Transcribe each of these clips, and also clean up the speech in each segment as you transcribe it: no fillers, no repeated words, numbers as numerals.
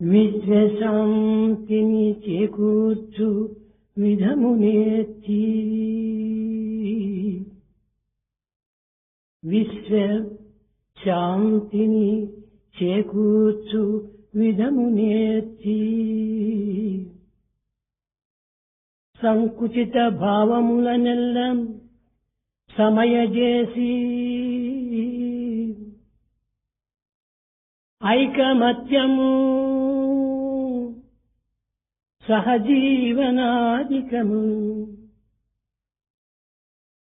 విశ్వశాంతిని చేకూర్చు విధమునేర్చి విశ్వశాంతిని చేకూర్చు విధమునేర్చి సంకుచిత భావములనెల్లం సమయజేసి ఐకమత్యము సహజీవనాధికము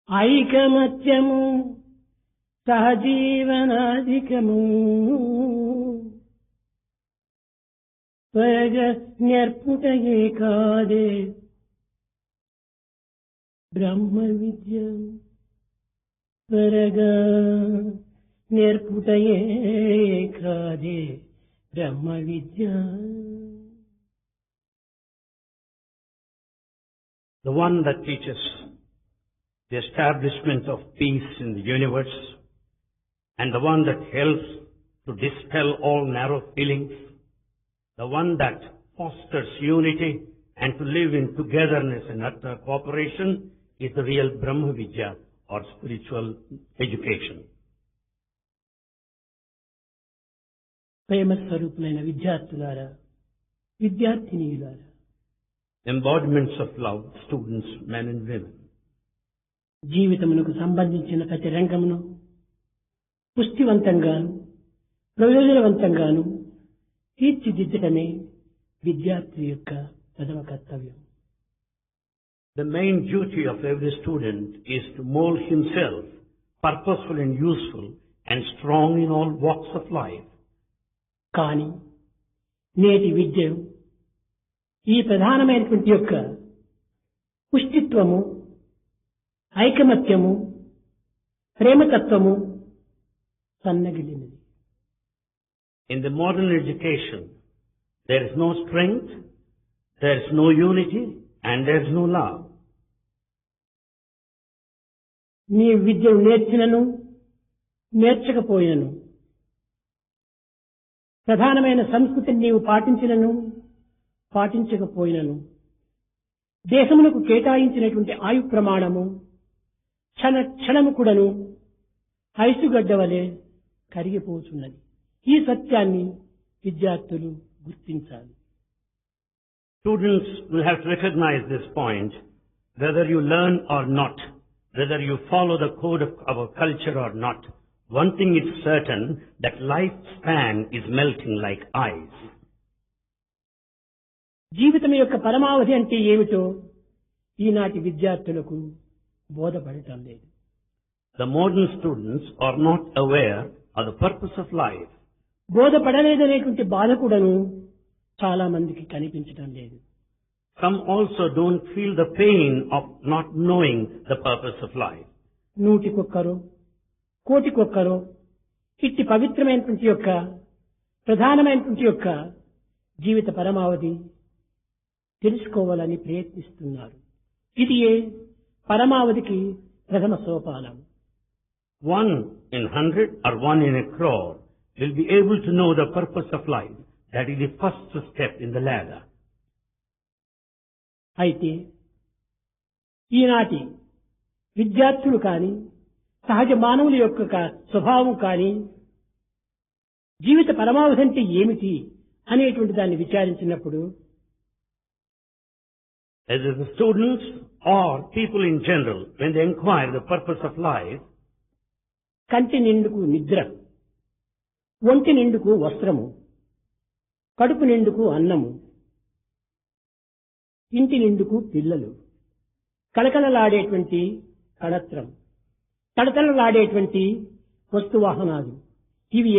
ఐకమత్యము సహజీవనాధికము త్వరగా నేర్పుటయే కాదే బ్రహ్మ విద్య త్వరగా నేర్పుటయే కాదే బ్రహ్మ విద్య. The one that teaches the establishment of peace in the universe, and the one that helps to dispel all narrow feelings, the one that fosters unity and to live in togetherness and utter cooperation is the real Brahma Vidya or spiritual education. ప్రేమ స్వరూపులైన విద్యార్థులారా, విద్యార్థినీయులారా, embodiments of love, students, men and women. జీవితమునకు సంబంధించిన ప్రతి రంగమును పుష్టివంతంగాను ప్రయోజనవంతంగాను తీర్చిదిద్దటమే విద్యార్థి యొక్క ప్రథమ కర్తవ్యం. The main duty of every student is to mold himself purposeful and useful and strong in all walks of life. కానీ నేటి విద్య ఈ ప్రధానమైనటువంటి యొక్క పుష్టిత్వము, ఐకమత్యము, ప్రేమతత్వము సన్నగిలినది. In the modern education, there is no strength, there is no unity, and there is no love. నీ విద్యను నేర్చినను నేర్చకపోయినను, ప్రధానమైన సంస్కృతిని నీవు పాటించినను పాటించకపోయినను, దేశమునకు కేటాయించినటువంటి ఆయు ప్రమాణము క్షణము కూడాను ఐసుగడ్డ వలె కరిగిపోతున్నది. ఈ సత్యాన్ని విద్యార్థులు గుర్తించాలి. Students will have to recognize this point, whether you learn or not, whether you follow the code of our culture or not. One thing is certain, that lifespan is melting like ice. జీవితం యొక్క పరమావధి అంటే ఏమిటో ఈనాటి విద్యార్థులకు బోధపడటం లేదు. The modern students are not aware of the purpose of life. బోధపడలేదనేటువంటి బాధ కూడాను చాలా మందికి కనిపించడం లేదు. Some also don't feel the pain of not knowing the purpose of life. నూటికొక్కరో కోటికొక్కరో ఇట్టి పవిత్రమైనటువంటి యొక్క ప్రధానమైనటువంటి యొక్క జీవిత పరమావధి తెలుసుకోవాలని ప్రయత్నిస్తున్నారు. ఇది పరమావధికి ప్రథమ సోపానం. 1 in 100 or 1 in a crore will be able to know the purpose of life. That is the first step in the ladder. అయితే ఈనాటి విద్యార్థులు కానీ సహజ మానవుల యొక్క స్వభావం కానీ జీవిత పరమావధి అంటే ఏమిటి అనేటువంటి దాన్ని విచారించినప్పుడు, as the students or people in general, when they inquire the purpose of life, కంటి నిండుకు నిద్ర, ఒంటి నిండుకు వస్త్రము, కడుపు నిండుకు అన్నము, ఇంటి నిండుకు పిల్లలు, కళకళలాడేటువంటి కళత్రం, తడతడలాడేటువంటి వస్తువాహనాలు, ఇవి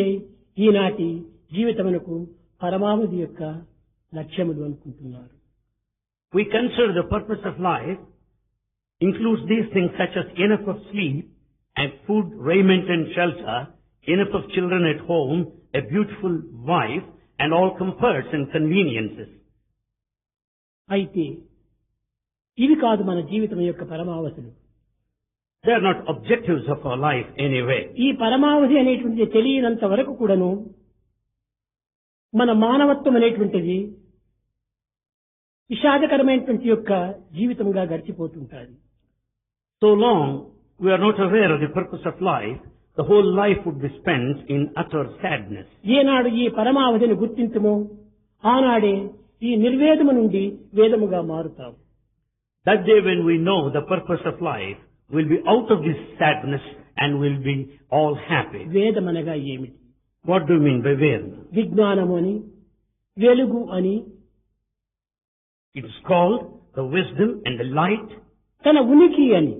ఈనాటి జీవితమునకు పరమావధి యొక్క లక్ష్యములు అనుకుంటున్నారు. We consider the purpose of life includes these things such as enough of sleep and food, raiment and shelter, enough of children at home, a beautiful wife, and all comforts and conveniences. అయితే ఇవి కాదు మన జీవితం యొక్క పరమావధులు. They are not objectives of our life anyway. ఈ పరమావధి అనేటువంటి తెలియనంత వరకు కూడాను మన మానవత్వం అనేటువంటిది విషాదకరమైనటువంటి యొక్క జీవితంగా గడిచిపోతుంటాది. So long we are not aware of the purpose of life, the whole life would be spent in utter sadness. ఏనాడు ఈ పరమావధిని గుర్తించుమో ఆనాడే ఈ నిర్వేదము నుండి వేదముగా మారుతాం. That day when we know the purpose of life, we'll be out of this sadness and we'll be all happy. వేదమనగా ఏమిటి? What do you mean by Veda? విజ్ఞానము అని, వెలుగు అని, It is called the wisdom and the light తన ఉనికి అని.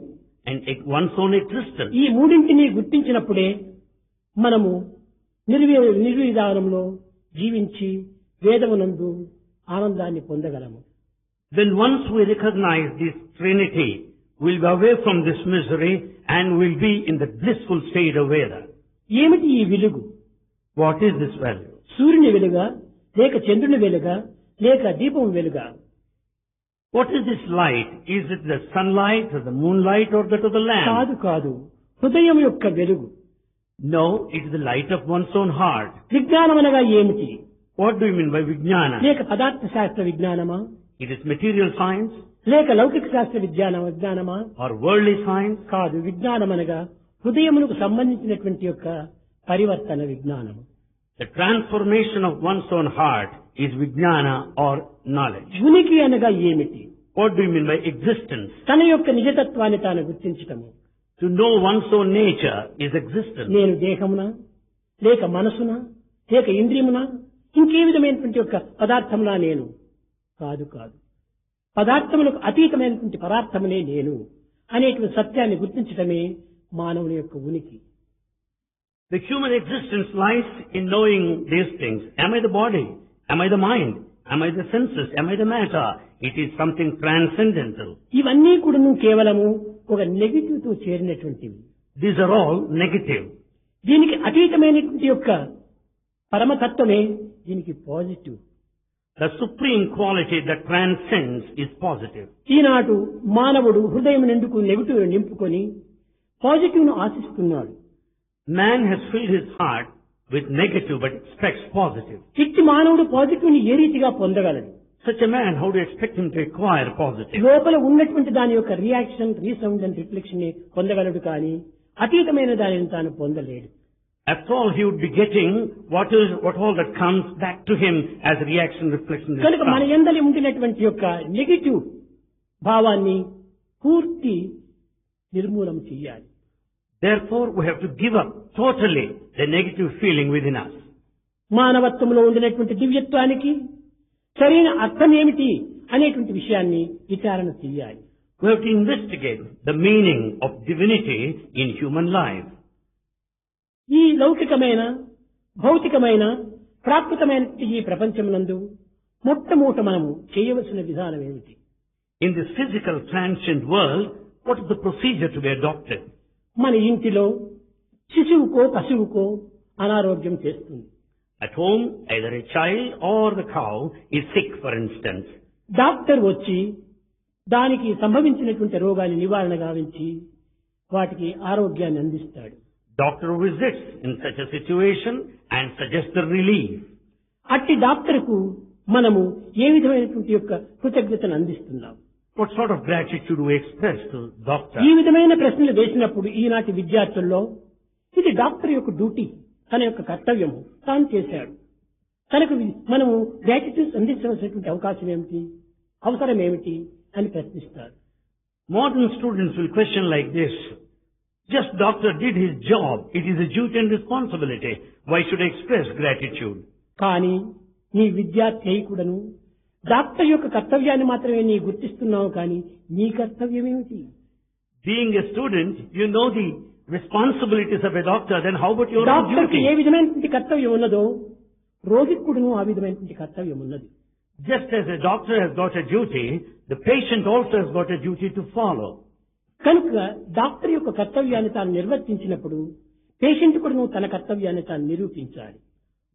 and one's own existence. ఈ మూడింటిని గుర్తించినప్పుడే మనము నిర్విధానంలో జీవించి వేదమునందు ఆనందాన్ని పొందగలము. Then once we recognize this Trinity, we'll be away from this misery and we'll be in the blissful state of Veda. ఏమిటి ఈ వెలుగు? What is this value? సూర్యుని వెలుగా, లేక చంద్రుని వెలుగా, లేక దీపం వెలుగా? What is this light? Is it the sunlight or the moonlight or that of the lamp? కాదు కాదు, హృదయం యొక్క వెలుగు. No, it is the light of one's own heart. విజ్ఞానం అనగా ఏమిటి? What do you mean by Vijnana? లేక పదార్థ శాస్త్ర విజ్ఞానమా, It is material science లేక లౌకిక శాస్త్ర విజ్ఞానమా? or worldly science? కాదు, విజ్ఞానం అనగా హృదయమునకు సంబంధించినటువంటి యొక్క పరివర్తన విజ్ఞానము. The transformation of one's own heart is Vijnana or knowledge. ఉనికి అనగా ఏమిటి? What do you mean by existence? తన యొక్క నిజతత్వాన్ని తాను గుర్తించటము. To know one's own nature is existence. నేను దేహమునా, లేక మనసునా, లేక ఇంద్రియమునా, ఇంకే విధమైనటువంటి యొక్క పదార్థమునా నేను? కాదు కాదు, పదార్థములకు అతీతమైనటువంటి పదార్థమునే నేను అనేటువంటి సత్యాన్ని గుర్తించటమే మానవుని యొక్క ఉనికి. The human existence lies in knowing these things. Am I the body? Am I the mind? Am I the senses? Am I the matter? It is something transcendental. ఇవన్నీ కూడా కేవలము ఒక నెగటివ్ తో చేరినటువంటివి. These are all negative. దీనికి అతీతమైనటువంటి యొక్క పరమతత్వమే దీనికి positive. The supreme quality that transcends is positive. ఈనాడు మానవుడు హృదయం నిండుకు నెగటివ్ నింపుకొని పాజిటివ్ ను ఆశిస్తున్నాడు. Man has filled his heart with negative but expects positive. ఇట్టి మానవుడు పాజిటివ్ ని ఏ రీతిగా పొందగలడు? Such a man, how do you expect him to acquire positive? లోపల ఉన్నటువంటి దాని యొక్క రియాక్షన్, రీసౌండ్ అండ్ రిఫ్లెక్షన్ ని పొందగలడు, కానీ అతీతమైన దానిని తాను పొందలేడు. After all, he would be getting what all that comes back to him as reaction, reflection. కనుక మన యందలి ఉండినటువంటి యొక్క నెగటివ్ భావాన్ని పూర్తి నిర్మూలన చేయాలి. Therefore, we have to give up totally the negative feeling within us. మానవత్వంలో ఉండినటువంటి దివ్యత్వానికి సరైన అర్థం ఏమిటి అనేటువంటి విషయాన్ని విచారణ చేయాలి. We have to investigate the meaning of divinity in human life. ఈ లౌకికమైన, భౌతికమైన, ప్రాకృతమైన ఈ ప్రపంచమునందు మొట్టమొదట మనము చేయవలసిన విధానం ఏమిటి? In this physical transient world, what is the procedure to be adopted? మన ఇంటిలో శిశువుకో పశువుకో అనారోగ్యం చేస్తుంది. At home, either a child or the cow is sick, for instance. Doctor వచ్చి దానికి సంభవించినటువంటి రోగాన్ని నివారణ గావించి వాటికి ఆరోగ్యాన్ని అందిస్తాడు. Doctor visits in such a situation and suggests the relief. అట్టి డాక్టర్కు మనము ఏ విధమైనటువంటి యొక్క కృతజ్ఞతను అందిస్తున్నాం? What sort of gratitude we express to doctor? ఈ విధమైన ప్రశ్నలు వేసినప్పుడు ఈనాటి విద్యార్థుల్లో ఇది డాక్టర్ యొక్క డ్యూటీ, తన యొక్క కర్తవ్యము తాను చేశాడు, తనకు మనము గ్రాటిట్యూడ్ అందించవలసినటువంటి అవకాశం ఏమిటి, అవసరం ఏమిటి అని ప్రశ్నిస్తారు. Modern students will question like this: just doctor did his job, it is a duty and responsibility. Why should I express gratitude? కానీ నీ విద్యార్థి కూడాను డాక్టర్ యొక్క కర్తవ్యాన్ని మాత్రమే నీ గుర్తిస్తున్నావు, కానీ నీ కర్తవ్యం ఏమిటి? Being a student, you know the responsibilities of a doctor, then how about your own డాక్టర్కి ఏ duty? విధమైనటువంటి కర్తవ్యం ఉన్నదో రోగికి కూడాను ఆ విధమైనటువంటి కర్తవ్యం ఉన్నది. Just as a doctor has got a duty, the patient also has got a duty to follow. కనుక డాక్టర్ యొక్క కర్తవ్యాన్ని తాను నిర్వర్తించినప్పుడు పేషెంట్ కూడా తన కర్తవ్యాన్ని తాను నిరూపించాలి.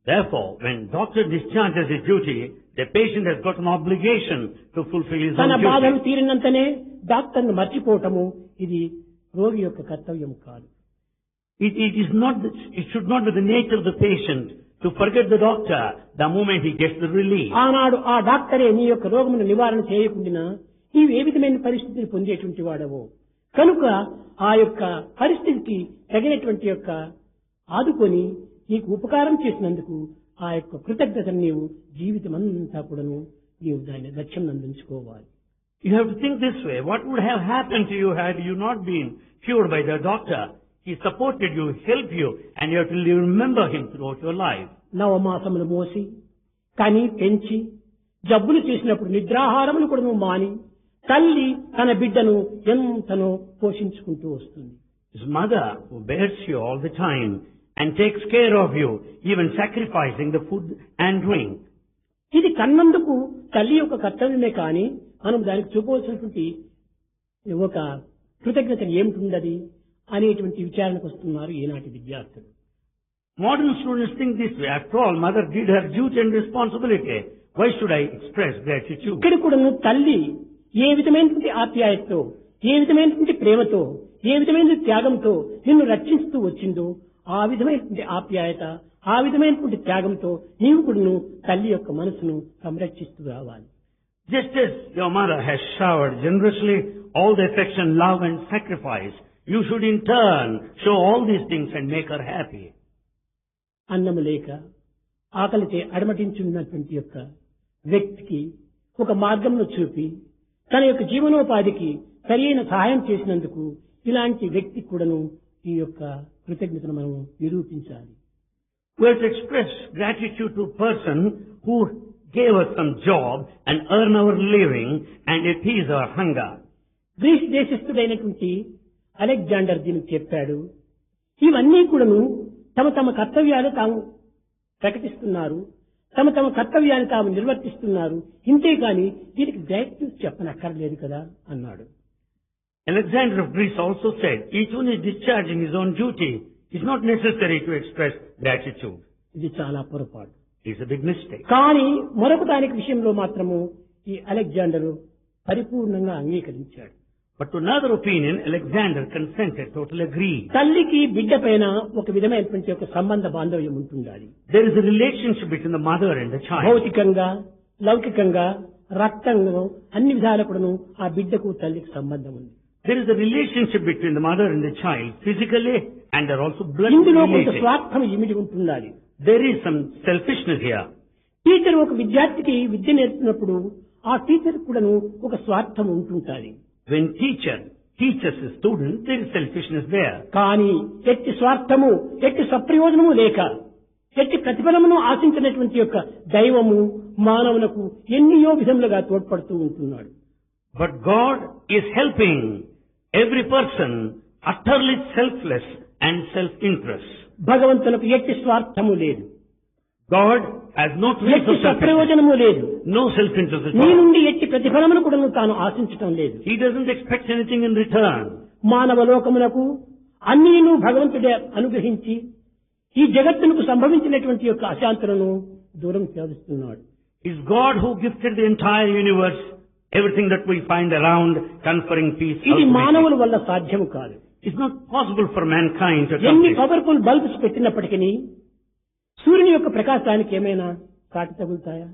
Therefore, when doctor discharges his duty, the patient has got an obligation to fulfill his తన own బాధలు duty. తీరినంతనే డాక్టర్ను మర్చిపోవటము ఇది రోగి యొక్క కర్తవ్యం కాదు. It should not be the nature of the patient to forget the doctor the moment he gets the relief. ఆనాడు ఆ డాక్టరే నీ యొక్క రోగమును నివారణ చేయకుండా నీవు ఏ విధమైన పరిస్థితిని పొందేటువంటి వాడవో కనుక ఆ యొక్క పరిస్థితికి తగినటువంటి యొక్క ఆదుకొని నీకు ఉపకారం చేసినందుకు ఆ యొక్క కృతజ్ఞతను నీవు జీవితమంతా కూడాను నీవు దాన్ని లక్ష్యం అందించుకోవాలి. You have to think this way. What would have happened to you had you not been cured by the doctor? He supported you, helped you, and you have to remember him throughout your life. నవమాసములు మోసి కని పెంచి జబ్బులు చేసినప్పుడు నిద్రాహారములు కూడా నువ్వు మాని తల్లి తన బిడ్డను ఎంతనో పోషించుకుంటూ వస్తుంది. His mother who bears you all the time and takes care of you, even sacrificing the food and drink. ఇది కన్నందుకు తల్లి యొక్క కర్తవ్యమే కానీ మనం దానికి చూపవలసినటువంటి ఒక కృతజ్ఞత ఏమిటి అనేటువంటి విచారణకు వస్తున్నారు ఈనాటి విద్యార్థులు. Modern students think this way. After all, mother did her duty and responsibility. Why should I express gratitude? ఇక్కడ కూడా తల్లి ఏ విధమైనటువంటి ఆప్యాయతతో, ఏ విధమైనటువంటి ప్రేమతో, ఏ విధమైన త్యాగంతో నిన్ను రక్షిస్తూ వచ్చిందో ఆ విధమైనటువంటి ఆప్యాయత, ఆ విధమైనటువంటి త్యాగంతో నీవు కూడా తల్లి యొక్క మనసును సంరక్షిస్తూ రావాలి. Just as your mother has showered generously all the affection, love and sacrifice, you should in turn show all these things and make her happy. అన్నము లేక ఆకలిచే అడమటించున్నటువంటి యొక్క వ్యక్తికి ఒక మార్గంలో చూపి తన యొక్క జీవనోపాధికి సరైన సహాయం చేసినందుకు ఇలాంటి వ్యక్తికి కూడాను ఈ యొక్క కృతజ్ఞతను మనం నిరూపించాలి. We have to express gratitude to a person who gave us some job and earn our living and appease our hunger. Greece దేశస్థుడైనటువంటి అలెగ్జాండర్ దీనికి చెప్పాడు. ఇవన్నీ కూడాను తమ తమ కర్తవ్యాలు తాము ప్రకటిస్తున్నారు, తమ తమ కర్తవ్యాన్ని తాము నిర్వర్తిస్తున్నారు, ఇంతేకాని దీనికి గ్రాటిట్యూడ్ చెప్పనక్కర్లేదు కదా అన్నాడు. Alexander of Greece also said, each one is discharging his own duty. It's not necessary to express gratitude. ఇది చాలా పొరపాటు. It's a big mistake. కానీ మరొక దానికి విషయంలో మాత్రము ఈ అలెగ్జాండరు పరిపూర్ణంగా అంగీకరించాడు. But to another opinion, Alexander consented, totally agreed. తల్లికి బిడ్డ పైన ఒక విధమైనటువంటి ఒక సంబంధ బాంధవ్యం ఉంటుండాలి. There is a relationship between the mother and the child. భౌతికంగా, లౌకికంగా, రక్తంగా అన్ని విధాలకును ఆ బిడ్డకు తల్లికి సంబంధం ఉంది. There is a relationship between the mother and the child, physically and there are also blood ఇందులో కొంత relations. స్వార్థం ఇమిడి ఉంటుండాలి. There is some selfishness here. Teacher ఒక విద్యార్థికి విద్య నేర్పినప్పుడు ఆ టీచర్ కూడాను ఒక స్వార్థం ఉంటుంటాది. When teacher teaches a student, there is selfishness there. కానీ ఎట్టి స్వార్థము, ఎట్టి సప్రయోజనము లేక, ఎట్టి ప్రతిఫలమును ఆశించినటువంటి యొక్క దైవము మానవులకు ఎన్నియో విధములుగా తోడ్పడుతూ ఉంటున్నాడు. But God is helping every person utterly selfless and self-interest. భగవంతునికి ఎట్టి స్వార్థము లేదు, God has no trace ఎట్టి of self-interest. సప్రయోజనము లేదు, No self-interest at నీ all. నుండి ఎట్టి ప్రతిఫలమును కూడా తాను ఆశించటం లేదు. He doesn't expect anything in return. మానవ లోకమునకు అన్నీను భగవంతుడే అనుగ్రహించి ఈ జగత్తునకు సంభవించినటువంటి యొక్క అశాంతులను దూరం చేస్తున్నాడు. It's God who gifted the entire universe, everything that we find around, conferring peace. ఇది ultimately. మానవుల వల్ల సాధ్యము కాదు. It's not possible for mankind to ఎన్ని accomplish. పవర్ఫుల్ బల్బ్స్ పెట్టినప్పటికీ సూర్యుని యొక్క ప్రకాశానికి ఏమైనా సాటి తగులుతాయా?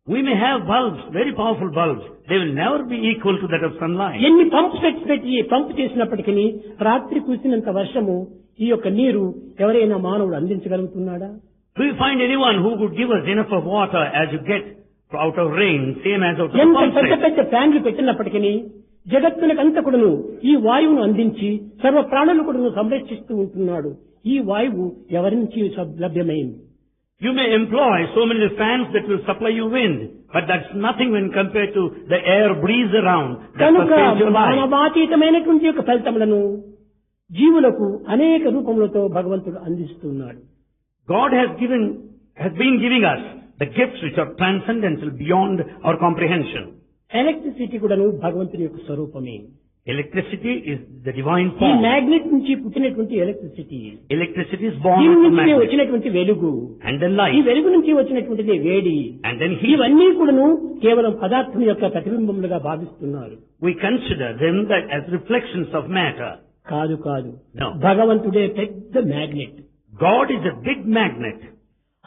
We may have bulbs, very powerful bulbs. They will never be equal to that of sunlight. ఎన్ని పంప్ సెట్స్ పెట్టి పంప్ చేసినప్పటికీ రాత్రి కురిసినంత వర్షము ఈ యొక్క నీరు ఎవరైనా మానవుడు అందించగలుగుతున్నాడా? Do you find anyone who would give us enough of water as you get out of rain, same as out of ఎంత pump పెద్ద set? పెద్ద ఫ్యాన్లు పెట్టినప్పటికీ జగత్తునకంతకుడును ఈ వాయువును అందించి సర్వ ప్రాణులు కూడా సంరక్షిస్తూ ఉంటున్నాడు. ఈ వాయువు ఎవరి నుంచి లభ్యమైంది? You may employ so many fans that will supply you wind, but that's nothing when compared to the air breeze around that కనుక sustains your life. మానవాతీతమైనటువంటి యొక్క ఫలితములను జీవులకు అనేక రూపములతో భగవంతుడు అందిస్తున్నాడు. God has been giving us the gifts which are transcendental beyond our comprehension. Electricity కూడాను భగవంతుని యొక్క స్వరూపమే. Electricity is the divine ఈ form. మ్యాగ్నెట్ నుంచి పుట్టినటువంటి ఎలక్ట్రిసిటీ, Electricity is born దీని from నుంచి magnet వచ్చినటువంటి వెలుగు, and then ఈ light వెలుగు నుంచి వచ్చినటువంటిది వేడి, and then heat. ఇవన్నీ కూడాను కేవలం పదార్థం యొక్క ప్రతిబింబములుగా భావిస్తున్నారు. We consider them that as reflections of matter. కాదు కాదు, No. భగవంతుడే పెద్ద magnet. God is a big magnet.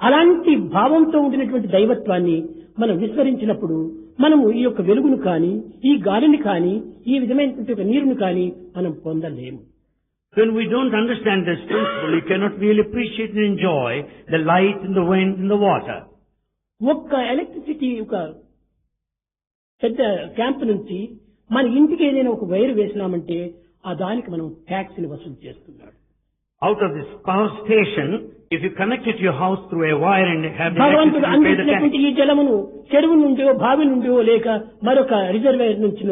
అలాంటి భావంతో ఉండినటువంటి దైవత్వాన్ని మనం విస్మరించినప్పుడు మనము ఈ యొక్క వెలుగును కానీ, ఈ గాలిని కానీ, ఈ విధమైనటువంటి ఒక నీరును కానీ మనం పొందలేము. When we don't understand this principle, you cannot really appreciate and enjoy the light and the wind and the water. ఒక్క ఎలక్ట్రిసిటీ ఒక పెద్ద క్యాంప్ నుంచి మన ఇంటికి ఏదైనా ఒక వైర్ వేసినామంటే ఆ దానికి మనం ట్యాక్స్ ని వసూలు చేస్తున్నాడు. Out of this power station, if you connect it to your house through a wire and have the భగవంతుడు electricity, you pay the అందించినటువంటి tax. ఈ జలమును చెరువు నుండో బావి నుండో లేక మరొక రిజర్వేర్ నుంచి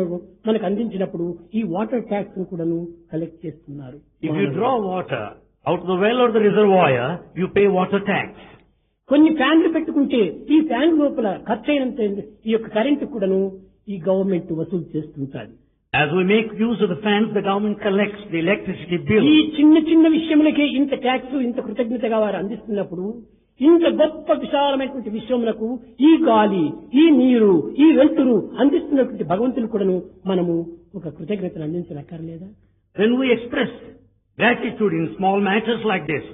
మనకు అందించినప్పుడు ఈ వాటర్ ట్యాక్స్ ను కూడాను కలెక్ట్ చేస్తున్నారు. If you draw water out of the well or the reservoir, you pay water tax. కొన్ని ఫ్యాన్లు పెట్టుకుంటే ఈ ఫ్యాన్ లోపల ఖర్చయినంత ఈ యొక్క కరెంటు కూడాను ఈ గవర్నమెంట్ వసూలు చేస్తుంటారు. As we make use of the fans, the government collects the electricity bill. ఈ చిన్న చిన్న విషయములకే ఇంత ట్యాక్స్, ఇంత కృతజ్ఞతగా వారు అందిస్తున్నప్పుడు ఇంత గొప్ప విశాలమైనటువంటి విశ్వములకు ఈ గాలి, ఈ నీరు, ఈ వెలుతురు అందిస్తున్నటువంటి భగవంతుని కూడాను మనము ఒక కృతజ్ఞతను అందించనక్కర్లేదా? When we express gratitude in small matters like this,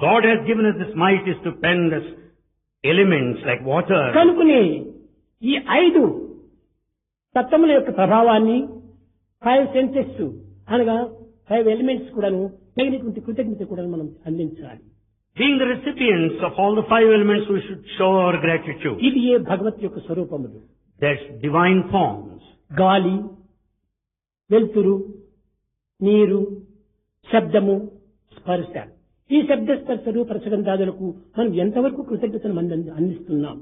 God has given us this might is stupendous elements like water. కనుకనే ఈ 5 తత్వముల యొక్క ప్రభావాన్ని 5 సెన్సెస్ అనగా 5 ఎలిమెంట్స్ కూడాను తగినటువంటి కృతజ్ఞత కూడా మనం అందించాలి. Being the recipients of all the 5 elements, we should show our gratitude. ఇది ఏ భగవత్ యొక్క స్వరూపములు. That's divine forms. గాలి, వెలుతురు, నీరు, శబ్దము, స్పర్శ. ఈ శబ్ద స్పర్శ రూప రసగంధాదులకు మనం ఎంతవరకు కృతజ్ఞతను అందిస్తున్నాం?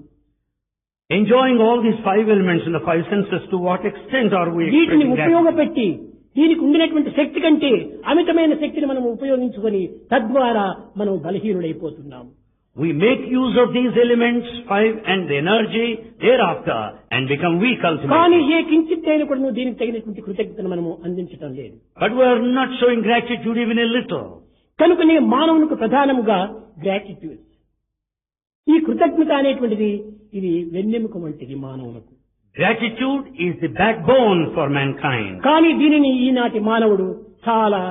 Enjoying all these 5 elements in the 5 senses, to what extent are we వీటిని expressing gratitude? ఉపయోగపెట్టి దీనికి ఉండినటువంటి శక్తి కంటే అమితమైన శక్తిని మనం ఉపయోగించుకొని తద్వారా మనం బలహీనులైపోతున్నాం. We make use of these elements, 5, and the energy thereafter, and become weak కానీ ultimately. ఏ కించిత్ అయినా కూడా దీనికి తగినటువంటి కృతజ్ఞతను మనము అందించడం లేదు. But we are not showing gratitude even a little. కనుకనే మానవునికి ప్రధానంగా గ్రాటిట్యూడ్, ఈ కృతజ్ఞత అనేటువంటిది ఇది వెన్నెముక వంటిది మానవులకు. Gratitude is the backbone for mankind. కానీ దీనిని ఈనాటి మానవుడు చాలా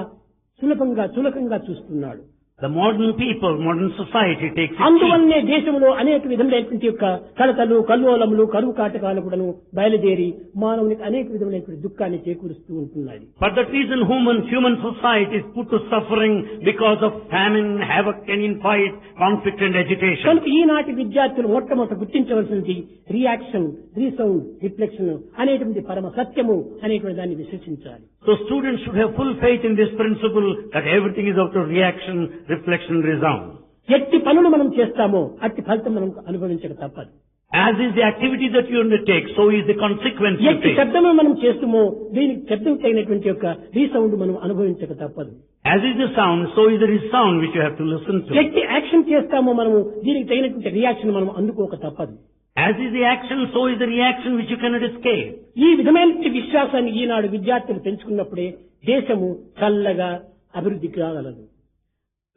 చులకంగా చూస్తున్నాడు. The modern people, modern society takes it cheap. అందువల్లనే దేశంలో అనేక విధములైనటువంటి యొక్క కలతలు, కల్లోలములు, కరువు కాటకాలు కూడాను బయలుదేరి మానవునికి అనేక విధములైనటువంటి దుఃఖాన్ని చేకూరుస్తూ ఉంటున్నది. For that reason, human society is put to suffering because of famine, havoc, and infight, conflict, and agitation. కనుక ఈనాటి విద్యార్థులు మొట్టమొదట గుర్తించవలసింది రియాక్షన్, రీసౌండ్, రిఫ్లెక్షన్ అనేటువంటి పరమ సత్యము అనేటువంటి దాన్ని విశ్వసించాలి. So students should have full faith in this principle that everything is out of reaction, reflection, resound. ఎట్టి పనులు మనం చేస్తామో అట్టి ఫలితం మనం అనుభవించక తప్పదు. As is the activity that you undertake, so is the consequence you ఎట్టి take. శబ్దము మనం చేస్తామో దీనికి శబ్దం తగినటువంటి యొక్క రీసౌండ్ మనం అనుభవించక తప్పదు. As is the sound, so is the resound which you have to listen to. ఎట్టి యాక్షన్ చేస్తామో మనము దీనికి తగినటువంటి రియాక్షన్ మనం అందుకోక తప్పదు. As is the action, so is the reaction which you cannot escape. ఈ విధమైన విశ్వాసాన్ని ఈనాడు విద్యార్థులు పెంచుకున్నప్పుడే దేశము చల్లగా అభివృద్ధికి రాగలదు.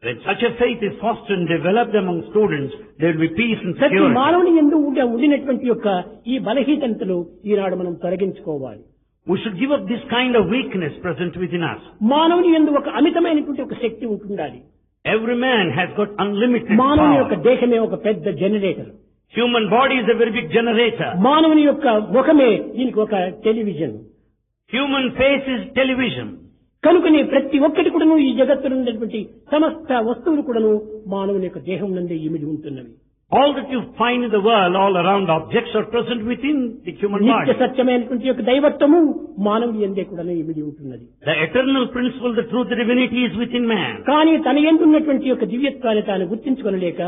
When such a faith is fostered and developed among students, there will be peace and ప్రతి security. మానవుని యందు ఉండినటువంటి యొక్క ఈ బలహీనతలు ఈనాడు మనం తొలగించుకోవాలి. We should give up this kind of weakness present within us. మానవుని యందు ఒక అమితమైనటువంటి ఒక శక్తి ఉంటుండాలి. Every man has got unlimited మానవుని యొక్క power. దేహమే ఒక పెద్ద generator. Human body is a very big generator. మానవుని యొక్క ముఖమే దీనికి ఒక television. Human face is television. కనుకనే ప్రతి ఒక్కటి కూడాను ఈ జగత్తులో ఉన్నటువంటి సమస్త వస్తువులు కూడాను మానవుని యొక్క దేహం నందే ఇమిడి ఉంటున్నవి. All that you find in the world, all around objects are present within the human నిత్య body. సత్యమైనటువంటి యొక్క దైవత్వము మానవుని యందే కూడాను ఇమిడి ఉంటున్నది. The eternal principle, the truth, the divinity is within man. కానీ తన యందు ఉన్నటువంటి యొక్క దివ్యత్వాన్ని తాను గుర్తించుకొనలేక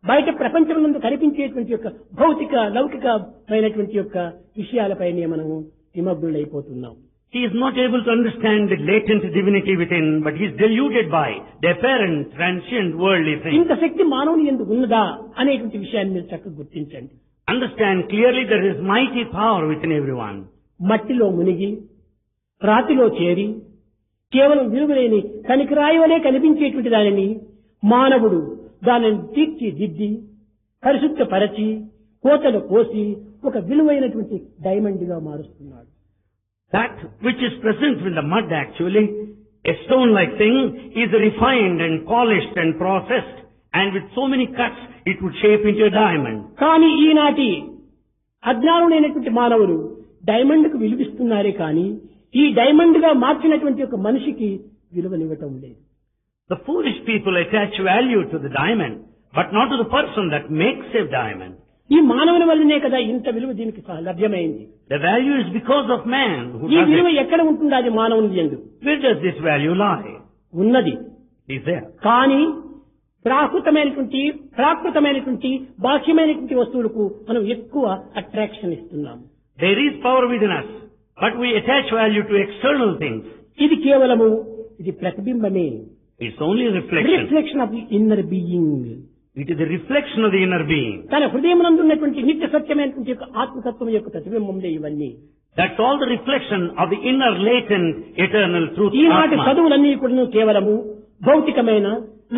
బయట ప్రపంచం నందు కనిపించేటువంటి యొక్క భౌతిక లౌకికమైనటువంటి యొక్క విషయాలపైనే మనము నిమగ్నులైపోతున్నాం. He is not able to understand the latent divinity within, but he is deluded by the apparent, transient, worldly things. ఇంత శక్తి మానవుని యందు ఉన్నదా అనేటువంటి విషయాన్ని మీరు చక్కగా గుర్తించండి. Understand clearly there is mighty power within everyone. మట్టిలో మునిగి రాతిలో చేరి కేవలం విలువలేని కనికిరాయి వలె కనిపించేటువంటి దానిని మానవుడు దానిని తీర్చిదిద్ది పరిశుద్ధపరచి కోతలు కోసి ఒక విలువైనటువంటి డైమండ్ గా మారుస్తున్నాడు. That which is present in the mud actually, a stone-like thing, is refined and polished and processed and with so many cuts, it would shape into a diamond. కానీ ఈనాటి అజ్ఞానులైనటువంటి మానవులు డైమండ్ కు విలువిస్తున్నారే కానీ ఈ డైమండ్ గా మార్చినటువంటి ఒక మనిషికి విలువనివ్వటం లేదు. The foolish people attach value to the diamond, but not to the person that makes a diamond. ఈ మానవుని వల్లనే కదా ఇంత విలువ దీనికి లభ్యమైంది. The value is because of man who ఈ does విలువ it. ఎక్కడ ఉంటుంది అది మానవుని యందు? Where does this value lie? ఉన్నది. It is there. కానీ ప్రాకృతమైనటువంటి బాహ్యమైనటువంటి వస్తువులకు మనం ఎక్కువ అట్రాక్షన్ ఇస్తున్నాము. There is power within us, but we attach value to external things. ఇది కేవలము ఇది ప్రతిబింబమే. It's only a reflection. Reflection of the inner being. It is a reflection of the inner being. తన హృదయమునందు ఉన్నటువంటి నిత్య సత్యమైనటువంటి యొక్క ఆత్మతత్వం యొక్క ప్రతిబింబంలే ఇవన్నీ. That's all the reflection of the inner latent eternal truth. ఈనాటి Atma. చదువులన్నీ కూడా కేవలము భౌతికమైన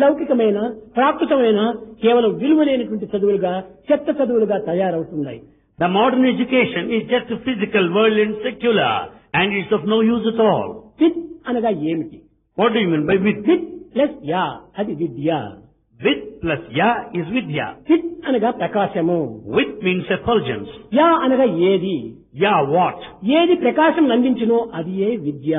లౌకికమైన ప్రాకృతమైన కేవలం విలువలేనటువంటి చదువులుగా చెత్త చదువులుగా తయారవుతున్నాయి. The modern education is just a physical, worldly and secular, and it's of no use at all. With అనగా ఏమిటి? What do you mean by with? With plus yeah అది విద్య. With plus ya is vidya. With అనగా ప్రకాశము. With means effulgence. Yeah అనగా ఏది? Ya what? ఏది ప్రకాశం అందించునో అది ఏ విద్య.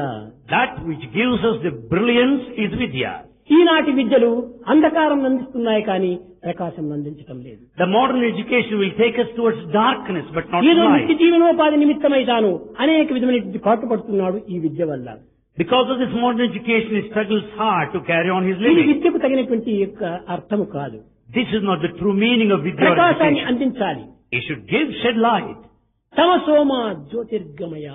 That which gives us the brilliance is vidya. ఈనాటి విద్యలు అంధకారం అందిస్తున్నాయి కానీ ప్రకాశం అందించటం లేదు. The modern education will take us towards darkness but not ఏదో light. నిత్య జీవనోపాధి నిమిత్తమై తాను అనేక విధమైనటువంటి పాటుపడుతున్నాడు ఈ విద్య వల్ల. Because of this modern education, he struggles hard to carry on his ఇది living. విద్యకు తగినటువంటి యొక్క అర్థము కాదు. This is not the true meaning of vidya or ప్రకాశాన్ని education. అందించాలి. He should shed light. తమసోమ జ్యోతిర్గమయ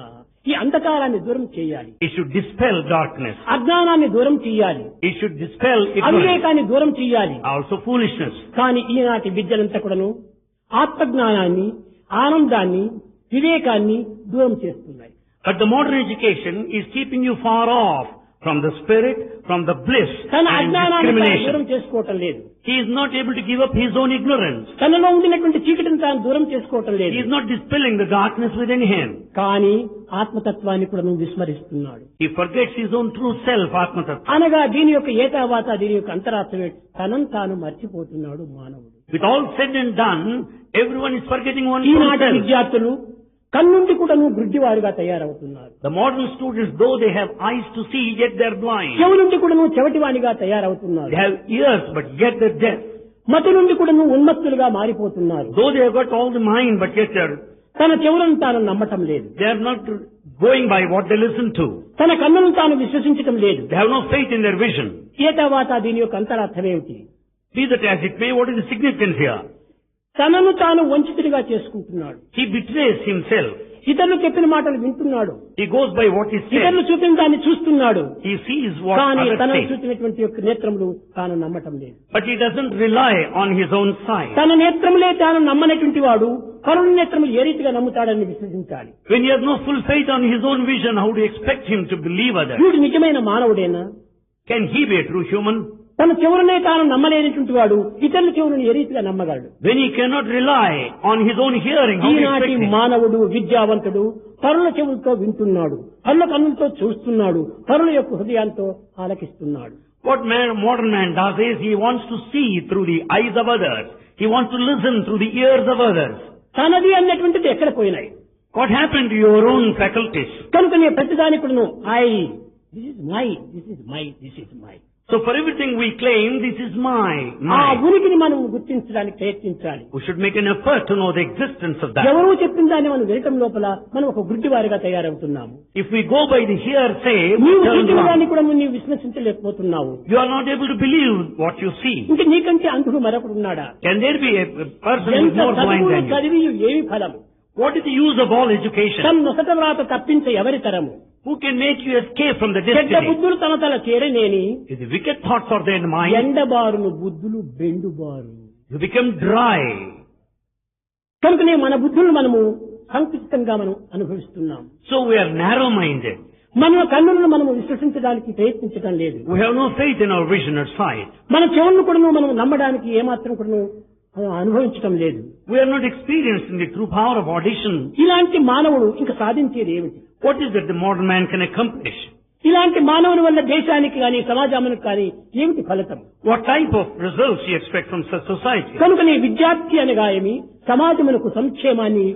ఈ అంధకారాన్ని దూరం చేయాలి. He should dispel darkness. అజ్ఞానాన్ని దూరం చేయాలి. He should dispel ignorance. అవివేకాన్ని దూరం చేయాలి. Also foolishness. కానీ ఈనాటి విద్యలంతా కూడాను ఆత్మజ్ఞానాన్ని ఆనందాన్ని వివేకాన్ని దూరం చేస్తున్నాయి. But the modern education is keeping you far off from the spirit, from the bliss తన and అజ్ఞానాన్ని తాను దూరం discrimination. చేసుకోవటం లేదు. He is not able to give up his own ignorance. తనలో ఉండినటువంటి చీకటిని తాను దూరం చేసుకోవటం He లేదు. is not dispelling the darkness within him. కానీ ఆత్మతత్వాన్ని కూడా నువ్వు విస్మరిస్తున్నాడు. He forgets his own true self, Atma Tattva. అనగా దీని యొక్క ఏతావాత దీని యొక్క అంతరార్థమే తనను తాను మర్చిపోతున్నాడు మానవుడు. With all said and done, everyone is forgetting one true ఈనాటి self. విద్యార్థులు కన్నుండి కూడా నువ్వు గుడ్డివారుగా తయారవుతున్నారు. The modern students, though they have eyes to see, yet they are blind. చెవు నుండి కూడా నువ్వు చెవిటివానిగా తయారవుతున్నారు. They have ears, but yet they are deaf. మతి నుండి కూడా నువ్వు ఉన్మత్తులుగా మారిపోతున్నారు. Though they have got all the mind, but yet తన చెవులను తాను నమ్మటం లేదు. they are not going by what they listen to. తన కన్నులను తాను విశ్వసించటం లేదు. They have no faith in their vision. ఏతావాత దీని యొక్క అంతరార్థం ఏమిటి? Be that as it may, what is the significance here? తనను తాను వంచితుడిగా చేసుకుంటున్నాడు. He betrays himself. ఇతరులు చెప్పిన మాటలు వింటున్నాడు. He goes by what is said. ఇతరులు చూపిన దాన్ని చూస్తున్నాడు. He sees what కానీ others తనను say. చూసినటువంటి యొక్క నేత్రములు తాను నమ్మటం లేదు. But he doesn't rely on his own sight. తన నేత్రములే తాను నమ్మనటువంటి వాడు పరుని నేత్రములు ఏ రీతిగా నమ్ముతాడని విశ్వసించాలి. When he has no full faith on his own vision, how do you expect him to believe others? వీడు నిజమైన మానవుడేనా? Can he be a true human? తన చెవులనే తాను నమ్మలేనటువంటి వాడు ఇతరుల చెవులను ఏ రీతిగా నమ్మగలడు? When he cannot rely on his own hearing, how do you ఈనాటి expect him? మానవుడు విద్యావంతుడు పరుల చెవులతో వింటున్నాడు, పరుల కన్నులతో చూస్తున్నాడు, పరుల యొక్క హృదయంతో ఆలకిస్తున్నాడు. What modern man does is he wants to see through the eyes of others. He wants to listen through the ears of others. తనది అన్నటువంటిది ఎక్కడ పోయినాయి? What happened to your own faculties? కనుక నీ ప్రతిదానికి కూడా నువ్వు this is my, this is my, this is my. So for everything we claim, this is ఆ mine. ఉనికిని మనం గుర్తించడానికి ప్రయత్నించాలి. We should make an effort to know the existence of that. ఎవరో చెప్పిన దాన్ని మనం వినటం లోపల మనం ఒక గుడ్డివారిగా తయారవుతున్నాము. If we go by the hearsay, we నీవు turn చూసిన wrong. దాన్ని కూడా నీవు విశ్వసించలేకపోతున్నావు. You are not able to believe what you see. ఇంకా నీకంటే అంధుడు మరొకడు ఉన్నాడా? Can there be a person who is ఎంత more blind చదువులు than you? చదివి ఏమి ఫలము? What is the use of all education? తన నొసట వ్రాత తప్పించే ఎవరి తరము? Who can make you escape from the చెడ్డ destiny? బుద్ధులు తన తల చేరనేని If the wicked thoughts are there in mind, ఎండబారును బుద్ధులు బెండుబారు. you become dry. కనుకనే మన బుద్ధులు మనము సంకుచితంగా మనం అనుభవిస్తున్నాం. So we are narrow-minded. మన కన్నులను మనము విశ్వసించడానికి ప్రయత్నించడం లేదు. We have no faith in our vision or sight. మన చెవులను కూడా మనం నమ్మడానికి ఏమాత్రం కూడా అనుభవించడం లేదు. We are not experiencing the true power of audition. ఇలాంటి మానవుడు ఇంకా సాధించేది ఏమిటి? What is that the modern man can accomplish? ఇలాంటి మానవుని వల్ల దేశానికి కానీ సమాజానికి కానీ ఏమిటి ఫలితం? What type of results you expect from such society? కనుకనే విద్యార్థి అనగా ఏమి సమాజమునకు సంక్షేమాన్ని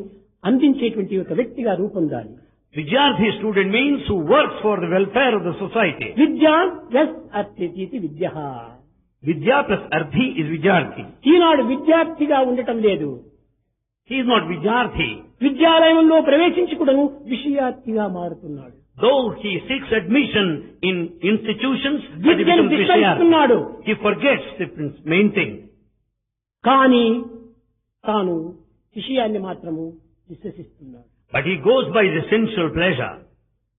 అందించేటువంటి ఒక వ్యక్తిగా రూపొందాలి. Vidyarthi student means who works for the welfare of the society. విద్యా ప్లస్ అర్థితి విద్య. Vidya plus Arthi is Vidyarthi. ఈనాడు విద్యార్థిగా ఉండటం లేదు. He is not Vidyarthi. విద్యాలయంలో ప్రవేశించి కూడాను విషయార్థిగా మారుతున్నాడు. Though he seeks admission in institutions, he విద్యను becomes విస్మరిస్తున్నాడు. Vidyarthi. He forgets the main thing. కానీ తాను విషయాన్ని మాత్రము విశ్వసిస్తున్నాడు. But he goes by the sensual pleasure.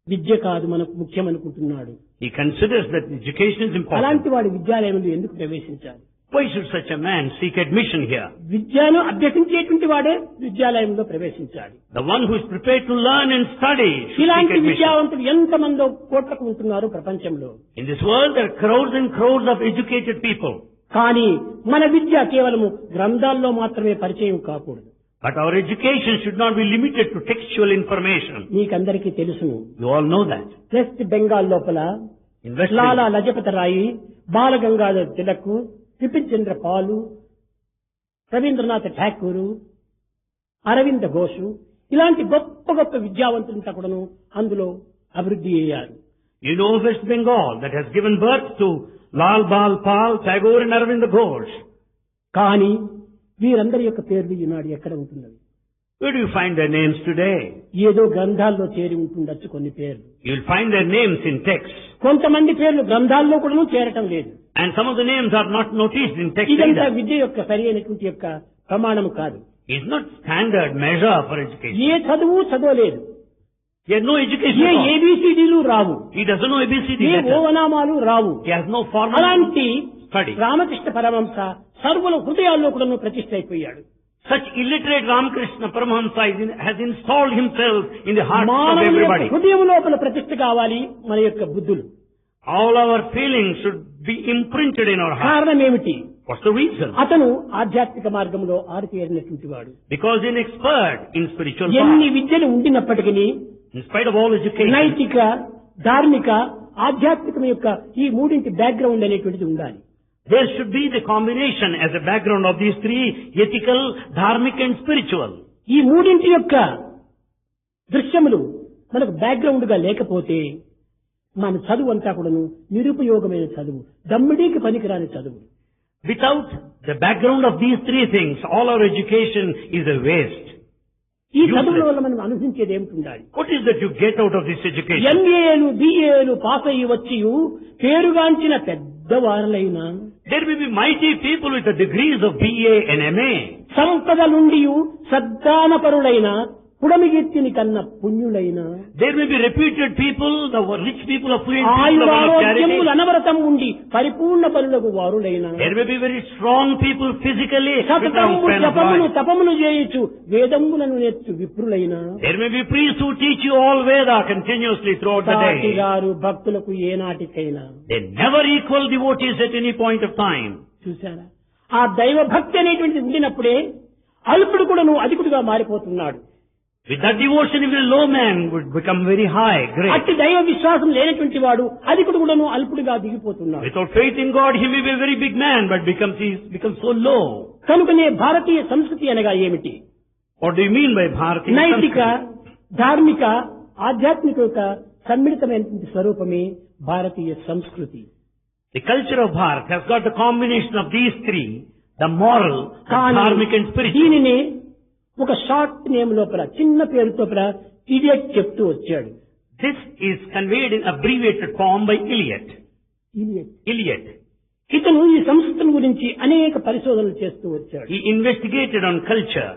విద్య కాదు మనకు ముఖ్యమనుకుంటున్నాడు. He considers that education is important. అలాంటి వాడు విద్యాలయంలో ఎందుకు ప్రవేశించాలి? Why should such a man seek admission here? విద్యను అభ్యసించేటువంటి వాడే విద్యాలయంలో ప్రవేశించాలి. The one who is prepared to learn and study should seek ఇలాంటి admission. విద్యావంతులు ఎంతమందో కోట్లకు ఉంటున్నారు ప్రపంచంలో. In this world there are crowds and crowds of educated people. కానీ మన విద్య కేవలము గ్రంథాల్లో మాత్రమే పరిచయం కాకూడదు. But our education should not be limited to textual information. మీకందరికీ తెలుసును. You all know that. West Bengal లోపల In West Lala Bengal, Lajpat రాయి, బాలగంగాధర్ తిలక్, బిపిన్ చంద్ర పాలు, రవీంద్రనాథ్ ఠాకూరు, అరవింద ఘోషు ఇలాంటి గొప్ప గొప్ప విద్యావంతులంతా కూడాను అందులో అభివృద్ధి అయ్యారు. you know West Bengal that has given birth to Lal Bal Pal, Tagore and Arvind Ghosh. కానీ వీరందరి యొక్క పేర్లు ఈనాడు ఎక్కడ ఉంటున్నవి? Where do you find their names today? ఏదో గ్రంథాల్లో చేరి ఉంటుండొచ్చు కొన్ని పేర్లు. You will find their names in texts. కొంతమంది పేర్లు గ్రంథాల్లో కూడా చేరటం లేదు. And some of the names are not noticed in text ఇదంతా either. విద్య యొక్క సరి అయినటువంటి యొక్క ప్రమాణం కాదు. It's not standard measure for education. ఏ చదువు చదవలేదు. He has no education A at all. ఏబిసిడీలు రావు. He doesn't know ABCD A letters. ఓవనామాలు Rao. He has no formal అలాంటి study. రామకృష్ణ పరమహంస సర్వుల హృదయాల్లో కూడా ప్రతిష్ఠ అయిపోయాడు. Such illiterate Ramakrishna Paramahamsa has installed himself in the hearts of మానవుని యొక్క everybody. హృదయం లోపల ప్రతిష్ఠ కావాలి మన యొక్క బుద్ధులు. All our feelings should be imprinted in our heart. కారణం ఏమిటి? What's the reason? అతను ఆధ్యాత్మిక మార్గంలో ఆరితేరినటువంటి వాడు. Because he's an expert in spiritual ఎన్ని path. విద్యలు ఉండినప్పటికీ In spite of all education, నైతిక, ధార్మిక, ఆధ్యాత్మికం యొక్క ఈ మూడింటి బ్యాక్గ్రౌండ్ అనేటువంటిది ఉండాలి. there should be the combination as a background of these three: ethical, dharmic and spiritual. ఈ మూడింటి యొక్క దృశ్యములు మనకు బ్యాక్గ్రౌండ్ గా లేకపోతే మన చదువు అంతా కూడాను నిరుపయోగమైన చదువు, దమ్మిడీకి పనికిరాని చదువు. Without the background of these three things, all our education is a waste. ఈ చదువుల వల్ల మనం అనుభవించేది ఏమిటి ఉండాలి? What is that you get out of this education? ఎంఏలు, బిఏలు పాస్ అయ్యి వచ్చి పేరుగాంచిన పెద్దవారులైనా There may be mighty people with the degrees of BA and MA. సంపద నుండి సద్దానపరులైన పుడమిగెత్తిని కన్న పుణ్యులైన There may be reputed people, the rich people, affluent people, the one of charity. ఆయురారోగ్యములు అనవరతం ఉండి పరిపూర్ణ పనులకు వారులైన There may be very strong people physically with సతతము lifespan of జపమును life. తపమును చేయొచ్చు వేదములను నేర్చు విప్రులైన There may be priests who teach you all Veda continuously throughout the day. గారు భక్తులకు ఏనాటికైనా They never equal devotees at any point of time. చూశారా? ఆ దైవ భక్తి అనేటువంటిది ఉండినప్పుడే అల్పుడు కూడా నువ్వు అధికుడుగా మారిపోతున్నాడు. With that devotion, even a low man would become very high, great. అట్టి దైవ విశ్వాసం లేనటువంటి వాడు అధికుడు కూడా నువ్వు అల్పుడుగా దిగిపోతున్నాడు. Without faith in God, he may be a very big man, but he becomes so low. కనుకనే భారతీయ సంస్కృతి అనగా ఏమిటి? What do you mean by Bharatiya నైతిక, Sanskrit? ధార్మిక, ఆధ్యాత్మిక యొక్క సమ్మిళితమైనటువంటి స్వరూపమే భారతీయ సంస్కృతి. The culture of Bharat has got the combination of these three: the moral, the కానీ dharmic and spiritual. దీనిని ఒక షార్ట్ నేమ్ లోపల చిన్న పేరుతో ఇడియట్ చెప్తూ వచ్చాడు. This is conveyed in abbreviated form by Eliot. Eliot. ఇతను ఈ సంస్కృతిని గురించి అనేక పరిశోధనలు చేస్తూ వచ్చాడు. He investigated on culture.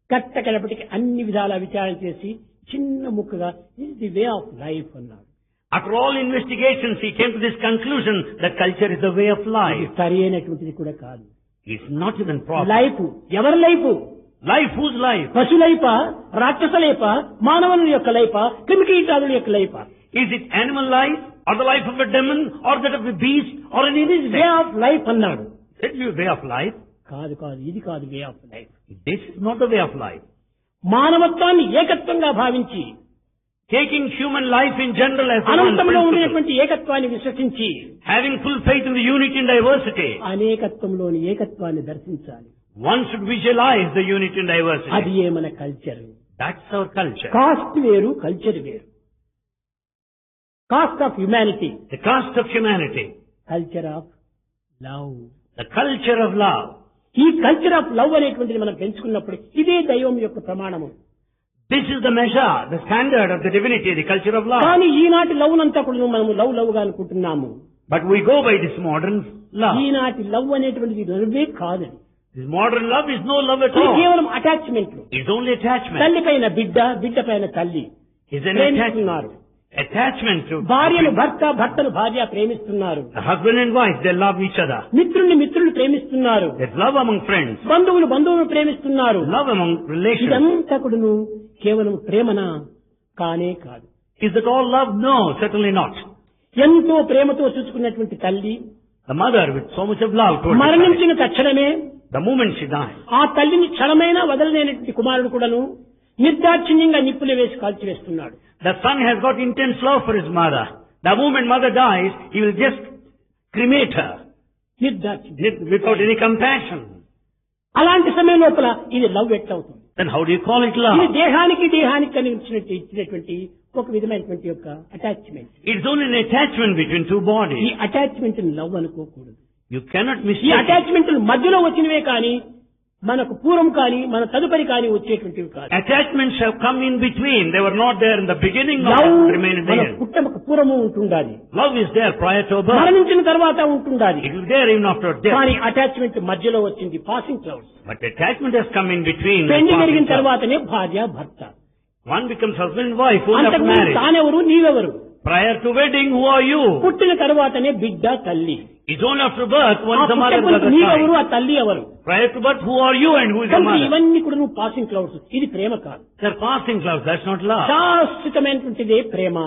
కట్టకడపటికి అన్ని విధాల విచారణ చేసి చిన్న ముక్కగా ఇది ది వే ఆఫ్ లైఫ్ అన్నాడు. After all investigations, he came to this conclusion that culture is the way of ఇది life. సరి అయినటువంటిది కూడా కాదు. It's not even proper. Life ఎవరి లైఫ్? Life, whose life? పశులైప, రాక్షస లైప, మానవుల యొక్క లైప, క్రిమికీటాదుల యొక్క లైప? Is it animal life, or the life of a demon, or that of a beast, or an way insect? Of life అన్నాడు. That is way of life. కాదు కాదు, ఇది కాదు way of life. This is not the way of life. మానవత్వాన్ని ఏకత్వంగా భావించి taking human life in general as the one అనంతంలో principle, ఉండేటువంటి ఏకత్వాన్ని విశ్వసించి having full faith in the unity and diversity, అనేకత్వంలోని ఏకత్వాన్ని దర్శించాలి. one should visualize the unity and అది diversity. ఏ మన culture. That's our culture. Cost వేరు, కల్చర్ వేరు. Cost of humanity, The caste of humanity, culture of love. the culture of love. ఈ culture of love అనేటువంటిది మనం పెంచుకున్నప్పుడు ఇదే దైవం యొక్క ప్రమాణము. This is the measure, the standard of the divinity, the culture of love. కానీ ఈనాటి లవ్ అంతా కూడా మనము లవ్ గా అనుకుంటున్నాము. But we go by this modern love. ఈనాటి లవ్ అనేటువంటిది లవ్వే కాదు. This modern love is no love at ఇది all. కేవలం అటాచ్మెంట్. It's only attachment. తల్లి పైన బిడ్డ, బిడ్డ పైన తల్లి It's an ప్రేమిస్తున్నారు. attachment to భార్యను భర్త, భర్తను భార్య ప్రేమిస్తున్నారు. the husband and wife. They love each other. మిత్రుల్ని మిత్రులు ప్రేమిస్తున్నారు. There's love among friends. బంధువులు బంధువులు ప్రేమిస్తున్నారు. Love among relations. ఇదంతా కూడాను కేవలం ప్రేమన కానే కాదు. Is that all love? No, certainly not. ఎంతో ప్రేమతో చూసుకున్నటువంటి తల్లి The mother with so much of love towards her child, మరణించిన తక్షణమే the moment she died, ఆ తల్లిని క్షణమైనా వదలలేనటువంటి కుమారుడు కూడాను నిర్దాక్షిణ్యంగా నిప్పులు వేసి కాల్చివేస్తున్నాడు. the son has got intense love for his mother. The moment mother dies, he will just cremate her నిర్దాక్షిణ్యం. without any compassion. అలాంటి సమయం లోపల ఇది love ఎట్లవుతుంది? Then how do you call it ఇది love? దేహానికి ఇచ్చినటువంటి ఒక విధమైనటువంటి యొక్క attachment. It's only an attachment between two ఈ bodies. అటాచ్మెంట్ లవ్ అనుకోకూడదు. You cannot ఈ mistake it. అటాచ్మెంట్ మధ్యలో వచ్చినవే కానీ మనకు పూర్వం కానీ మన తదుపరి కానీ వచ్చేటువంటివి కాదు. Attachments have come in between. They were not there in the beginning or love remain in the మన end. పుట్టమకు పూర్వము ఉంటుండాలి, Love is there prior to birth. మరణించిన తర్వాత ఉంటుండాలి. It is there even after death. కానీ అటాచ్మెంట్ మధ్యలో వచ్చింది, passing clouds. But attachment has come in between. like పెళ్లి passing జరిగిన clouds. తర్వాతనే భార్య భర్త. One becomes husband and wife only after అంతకు marriage. తానెవరు నీవెవరు? Prior to wedding, who are you? పుట్టిన తర్వాతనే బిడ్డ తల్లి. It's only after birth ఆ one is the mother and the పుట్టకు other నీవెవరు, child. ఆ తల్లి ఎవరు? Prior to birth, who are you and who is the కనుక mother? ఇవన్నీ కూడా నువ్వు పాసింగ్ క్లౌడ్స్. ఇది ప్రేమ కాదు. They're passing clouds. That's not love. శాశ్వతమైనటువంటిదే Prema.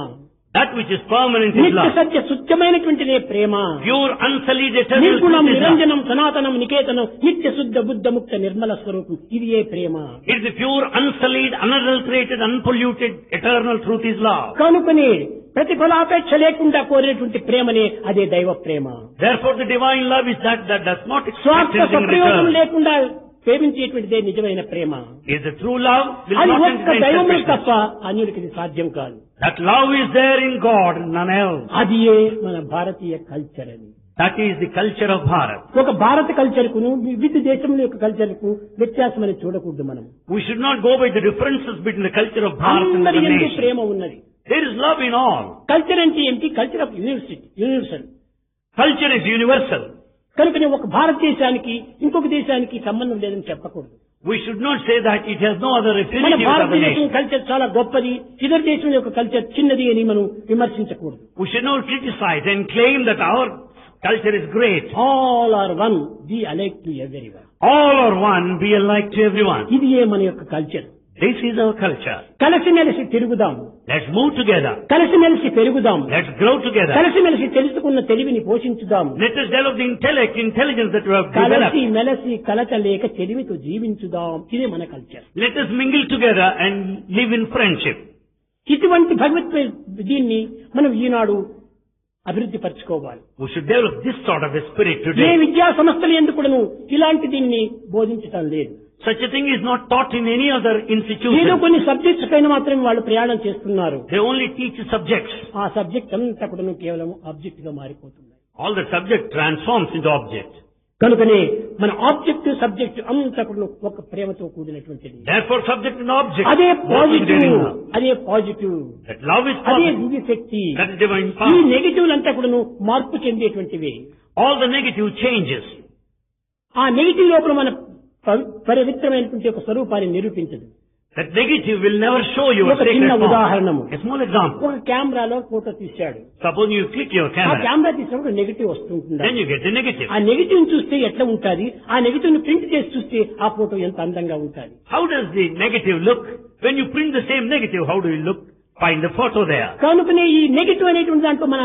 That which is permanent is నిత్య love. Satya శుద్ధమైనటువంటిదే Prema. Pure, unsullied, eternal నిర్గుణం truth is love. నిరంజనం సనాతనం నికేతనం నిత్య శుద్ధ బుద్ధ ముక్త నిర్మల స్వరూపం ఇది ఏ ప్రేమ. It is the pure, unsullied, unadulterated, unpolluted, eternal truth is love. కనుకనే ప్రతిఫలాపేక్ష లేకుండా కోరేటువంటి ప్రేమనే అదే దైవ ప్రేమ. Therefore, the divine love is that does not expect స్వార్థ anything in సప్రయోగం return. లేకుండా ప్రేమించేటువంటిదే నిజమైన ప్రేమ. Is the true love will అది not ఒక్క entertain దైవములు selfishness. తప్ప అన్యుడికి ఇది సాధ్యం కాదు. That love is there in God, none else. అది ఏ మన భారతీయ కల్చర్ అని. That is the culture of Bharat. ఒక భారత కల్చర్ కును వివిధ దేశముల యొక్క కల్చర్ కు వ్యత్యాసం అని చూడకూడదు మనం. We should not go by the differences between the culture of Bharat and అందరి the ఎందు nation. ప్రేమ ఉన్నది. There is love in all. Culture అంటే ఏంటి? Culture of universal. Culture is universal. కనుకనే ఒక భారతదేశానికి ఇంకొక దేశానికి సంబంధం లేదని చెప్పకూడదు. We should not say that it has no other మన affinity with other భారతదేశం nations. కల్చర్ చాలా గొప్పది, ఇతర దేశం యొక్క కల్చర్ చిన్నది అని మనం విమర్శించకూడదు. We should not criticize and claim that our culture is great. All are one, be alike to everyone. All are one, be alike to everyone. ఇది ఏ మన యొక్క culture. This is our culture. కలిసిమెలిసి తిరుగుదాం, Let's move together. కలిసిమెలిసి పెరుగుదాం, Let's grow together. కలిసిమెలిసి తెలుసుకున్న తెలివిని పోషించుదాం. Let us develop the intelligence that we have కలిసి developed. మెలసి కలత లేక తెలివితో జీవించుదాం. ఇదే మన culture. Let us mingle together and live in friendship. ఇటువంటి భగవత్ దీన్ని మనం ఈనాడు అభివృద్ధి పరచుకోవాలి. We should develop this sort of a spirit A today. విద్యా సంస్థలు ఎందుకును ఇలాంటి దీన్ని బోధించటం లేదు. Such a thing is not taught in any other ఏదో institution. కొన్ని సబ్జెక్ట్స్ పైన మాత్రమే వాళ్ళు ప్రయాణం చేస్తున్నారు. They only teach subjects. ఆ సబ్జెక్ట్ అంతా కూడా కేవలం ఆబ్జెక్ట్ గా మారిపోతుంది. All the subject transforms into object. కనుకనే మన ఆబ్జెక్ట్ సబ్జెక్ట్ అంతా కూడా ఒక ప్రేమతో కూడినటువంటిది. Therefore, subject and object. అదే both పాజిటివ్, contain love. అదే పాజిటివ్, That love is అదే positive. Divya Shakti. That is divine ఈ power. నెగిటివ్ అంతా కూడా మార్పు చెందేటువంటివి. All the negative changes. ఆ నెగిటివ్ లోపల మన పవిత్రమైనటువంటి ఒక స్వరూపాన్ని నిరూపించదు. That negative will never show you a ఒక చిన్న sacred ఉదాహరణము. form. A small example. ఒక కెమెరాలో ఫోటో తీశాడు. Suppose you click your ఆ camera. కెమెరా తీసినప్పుడు నెగిటివ్ వస్తుంటుంది. Then you get the negative. ఆ నెగిటివ్ చూస్తే ఎట్లా ఉంటుంది? ఆ నెగిటివ్ ని ప్రింట్ చేసి చూస్తే ఆ ఫోటో ఎంత అందంగా ఉంటుంది. How does the negative look? When you print the same negative, how do you look? Find the photo there. కనుకనే ఈ నెగిటివ్ అనేటువంటి దాంట్లో మన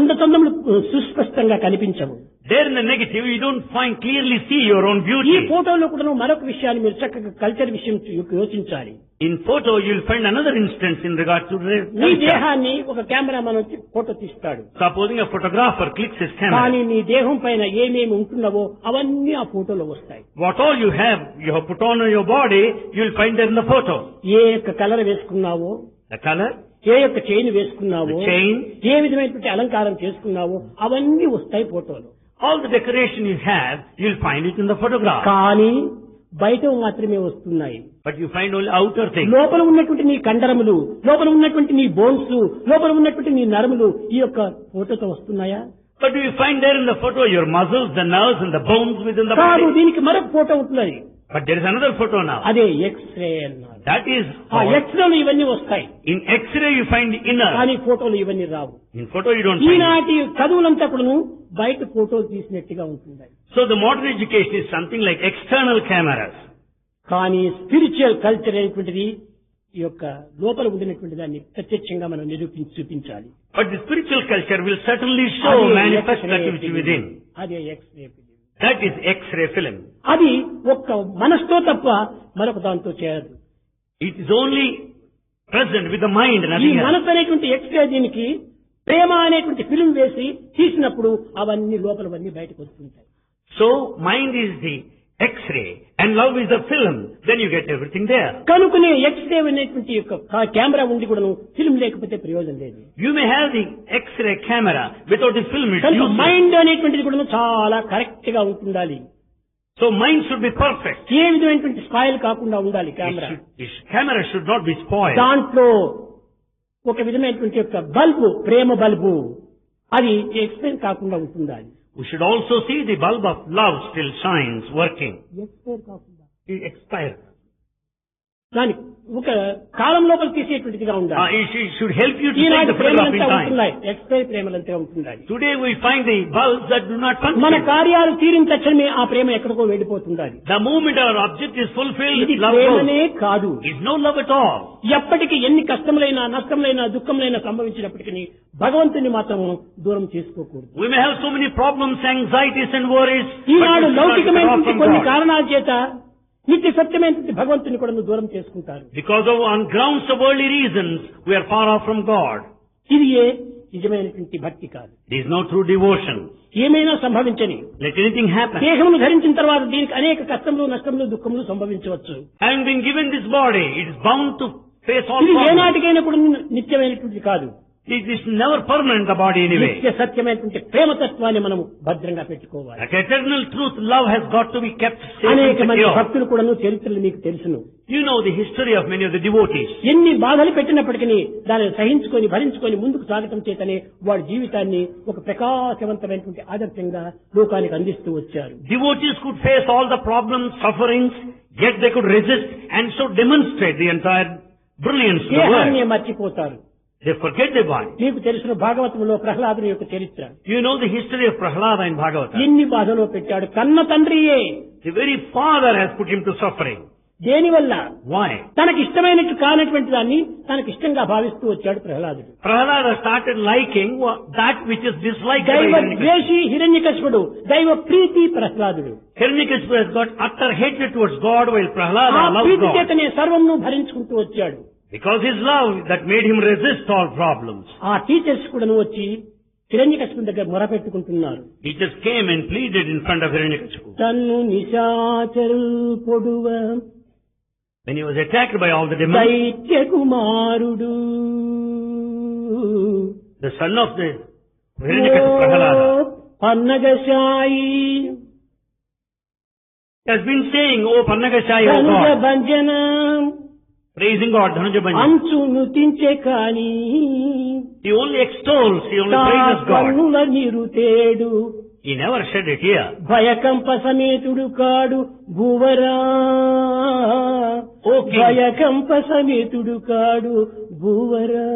అందచందములు సుస్పష్టంగా కనిపించవు. There in the negative, you don't clearly see your own ఈ beauty. ఫోటోలో కూడా మరొక విషయాన్ని మీరు చక్కగా కల్చర్ విషయం యోచించాలి. In photo, you'll find another instance in regard to నీ culture. దేహాన్ని ఒక కెమెరా మనం ఫోటో తీస్తాడు. Supposing a photographer clicks his కానీ camera, నీ దేహం పైన ఏమేమి ఉంటున్నావో అవన్నీ ఆ ఫోటోలో వస్తాయి. what all you have put on your body, you'll find there in the photo. ఏ యొక్క కలర్ వేసుకున్నావో, The color, ఏ యొక్క చైన్ వేసుకున్నావో, the chain, ఏ విధమైనటువంటి అలంకారం చేసుకున్నావో అవన్నీ వస్తాయి ఫోటోలో. all the decoration you have, you'll find it in the photograph. కానీ బయట మాత్రమే వస్తున్నాయి. But you find only outer things. లోపల ఉన్నటువంటి నీ కండరములు, లోపల ఉన్నటువంటి నీ బోన్స్, లోపల ఉన్నటువంటి నీ నరములు ఈ యొక్క ఫోటోతో వస్తున్నాయా? But do you find there in the photo your muscles, the nerves and the bones within the కాదు, body? దీనికి మరొక ఫోటో ఉంటున్నది. But there is another photo now. అదే ఎక్స్రే అన్నారు. That is, ఆ ఎక్స్రేలు ఇవన్నీ వస్తాయి, in X-ray you find the inner. కానీ ఫోటోలు ఇవన్నీ రావు. In photo you don't find it. ఈనాటి చదువులంతా కూడాను బయట ఫోటోలు తీసినట్టుగా ఉంటుంది. So the modern education is something like external cameras. కానీ స్పిరిచువల్ కల్చర్ అనేటువంటిది ఈ యొక్క లోపల ఉండినటువంటి దాన్ని ప్రత్యక్షంగా మనం చూపించాలి. But the spiritual culture will certainly show, manifest that which is within. అదే x ray. That is X-ray film. అది ఒక్క మనసుతో తప్ప మరొక దాంతో చేయదు. It is only present with the mind and ఈ nothing else. మనసు అనేటువంటి ఎక్స్రే దీనికి ప్రేమ అనేటువంటి ఫిల్మ్ వేసి తీసినప్పుడు అవన్నీ లోపలవన్నీ బయటకు వస్తుంటాయి. So mind is the X-ray and love is the film. Then you get everything there. కనుకనే ఎక్స్రే అనేటువంటి యొక్క కెమెరా ఉండి కూడా ఫిల్మ్ లేకపోతే ప్రయోజనం లేదు. You may have the X-ray camera without the film. It's కనుక useless. మైండ్ అనేటువంటిది కూడా చాలా కరెక్ట్ గా ఉండాలి. So mind should be perfect. ఏ విధమైనటువంటి స్పాయిల్ కాకుండా ఉండాలి camera. Camera should not be spoiled. దాంట్లో ఒక విధమైనటువంటి యొక్క బల్బు, ప్రేమ బల్బు, అది ఎక్స్ప్లెయిన్ కాకుండా ఉంటుండాలి. We should also see the bulb of love still shines, working. Expire కాకుండా It expires. దాని ఒక కాలం లోపల తీసేటువంటిదిగా ఉండాలి. It should help you to take ఈనాటి the photograph in ప్రేమలంతా time. ఉంటున్నాయి, ఎక్స్పైర్ ప్రేమలంతా ఉంటున్నాయి. Today we find the bulbs that do not మన function. కార్యాలు తీరిన తక్షణమే ఆ ప్రేమ ఎక్కడికో వెళ్ళిపోతుండాలి. The moment our object is fulfilled, ఇది love goes. ప్రేమనే కాదు. It's no love at all. ఎప్పటికీ ఎన్ని కష్టములైనా, నష్టములైనా, దుఃఖములైనా సంభవించినప్పటికీ భగవంతుని మాత్రం దూరం చేసుకోకూడదు. We may have so many problems, anxieties and worries. but we Eenadu should not cut off లౌకికమైనటువంటి from కొన్ని God. కారణాల చేత నిత్య సత్యమైనటువంటి భగవంతుని కూడా దూరం చేసుకుంటారు. Because of on grounds of worldly reasons, we are far off from God. ఇది నిజమైనటువంటి భక్తి కాదు. There is no true devotion. ఏమైనా సంభవించని, Let anything happen. దేహమును ధరించిన తర్వాత దీనికి అనేక కష్టములు, నష్టములు, దుఃఖములు సంభవించవచ్చు. Having been given this body, it is bound to face all ఇది problems. ఏనాటికైనా కూడా నిత్యమైనటువంటి కాదు. It is never permanent, the body anyway. నిత్య సత్యమైనటువంటి ప్రేమతత్వాన్ని మనం భద్రంగా పెట్టుకోవాలి. That eternal truth, love has got to be kept safe and అనేక మంది secure. భక్తులు కూడా చరిత్రలు మీకు తెలుసును. You know the history of many of the devotees. ఎన్ని బాధలు పెట్టినప్పటికీ దానిని సహించుకొని, భరించుకొని ముందుకు సాగటం చేతనే వాడి జీవితాన్ని ఒక ప్రకాశవంతమైనటువంటి ఆదర్శంగా లోకానికి అందిస్తూ వచ్చారు. Devotees could face all the problems, sufferings, yet they could resist and so demonstrate the entire brilliance of the దేహాన్ని world. మర్చిపోతారు. They forget their body. మీకు తెలిసిన భాగవతంలో ప్రహ్లాదుని యొక్క చరిత్ర. You know the history of Prahlada in Bhagavata. ఎన్ని బాధలో పెట్టాడు. కన్న తండ్రియే. The very father has put him to suffering. దేనివల్ల? Why? తనకి ఇష్టమైనట్టు కానటువంటి దాన్ని తనకి ఇష్టంగా భావిస్తూ వచ్చాడు ప్రహ్లాదుడు. Prahlada started liking that which is disliked by దైవ Hiranyakashipu. ద్వేషి హిరణ్యకశిపుడు, దైవ ప్రీతి ప్రహ్లాదుడు. Hiranyakashipu has got utter hatred towards God, while Prahlada ఆ loves ప్రీతి God. చేతనే సర్వంను భరించుకుంటూ వచ్చాడు. Because his love that made him resist all problems. ఆ టీచర్స్ కూడా వచ్చి హిరణ్యకశిపుని దగ్గర మొరపెట్టుకుంటున్నారు. He just came and pleaded in front of Hiranyakashipu. తన్ను నిశాచరుల్ పొడువ When he was attacked by all the demons, దైత్య కుమారుడు the son of the Hiranyakashipu, Prahlada, పన్నగశాయి has been saying, "Oh Pannagashai, oh Dhanuja God," భంజన praising God, Dhanuja Bhanja. అంచు నుతించే కాని He only extols, he only praises God. కన్నుల నిరుతేడు He never shed a tear. భయకంప సమేతుడు కాడు భూవరా O king, భయకంప సమేతుడు కాడు భూవరా.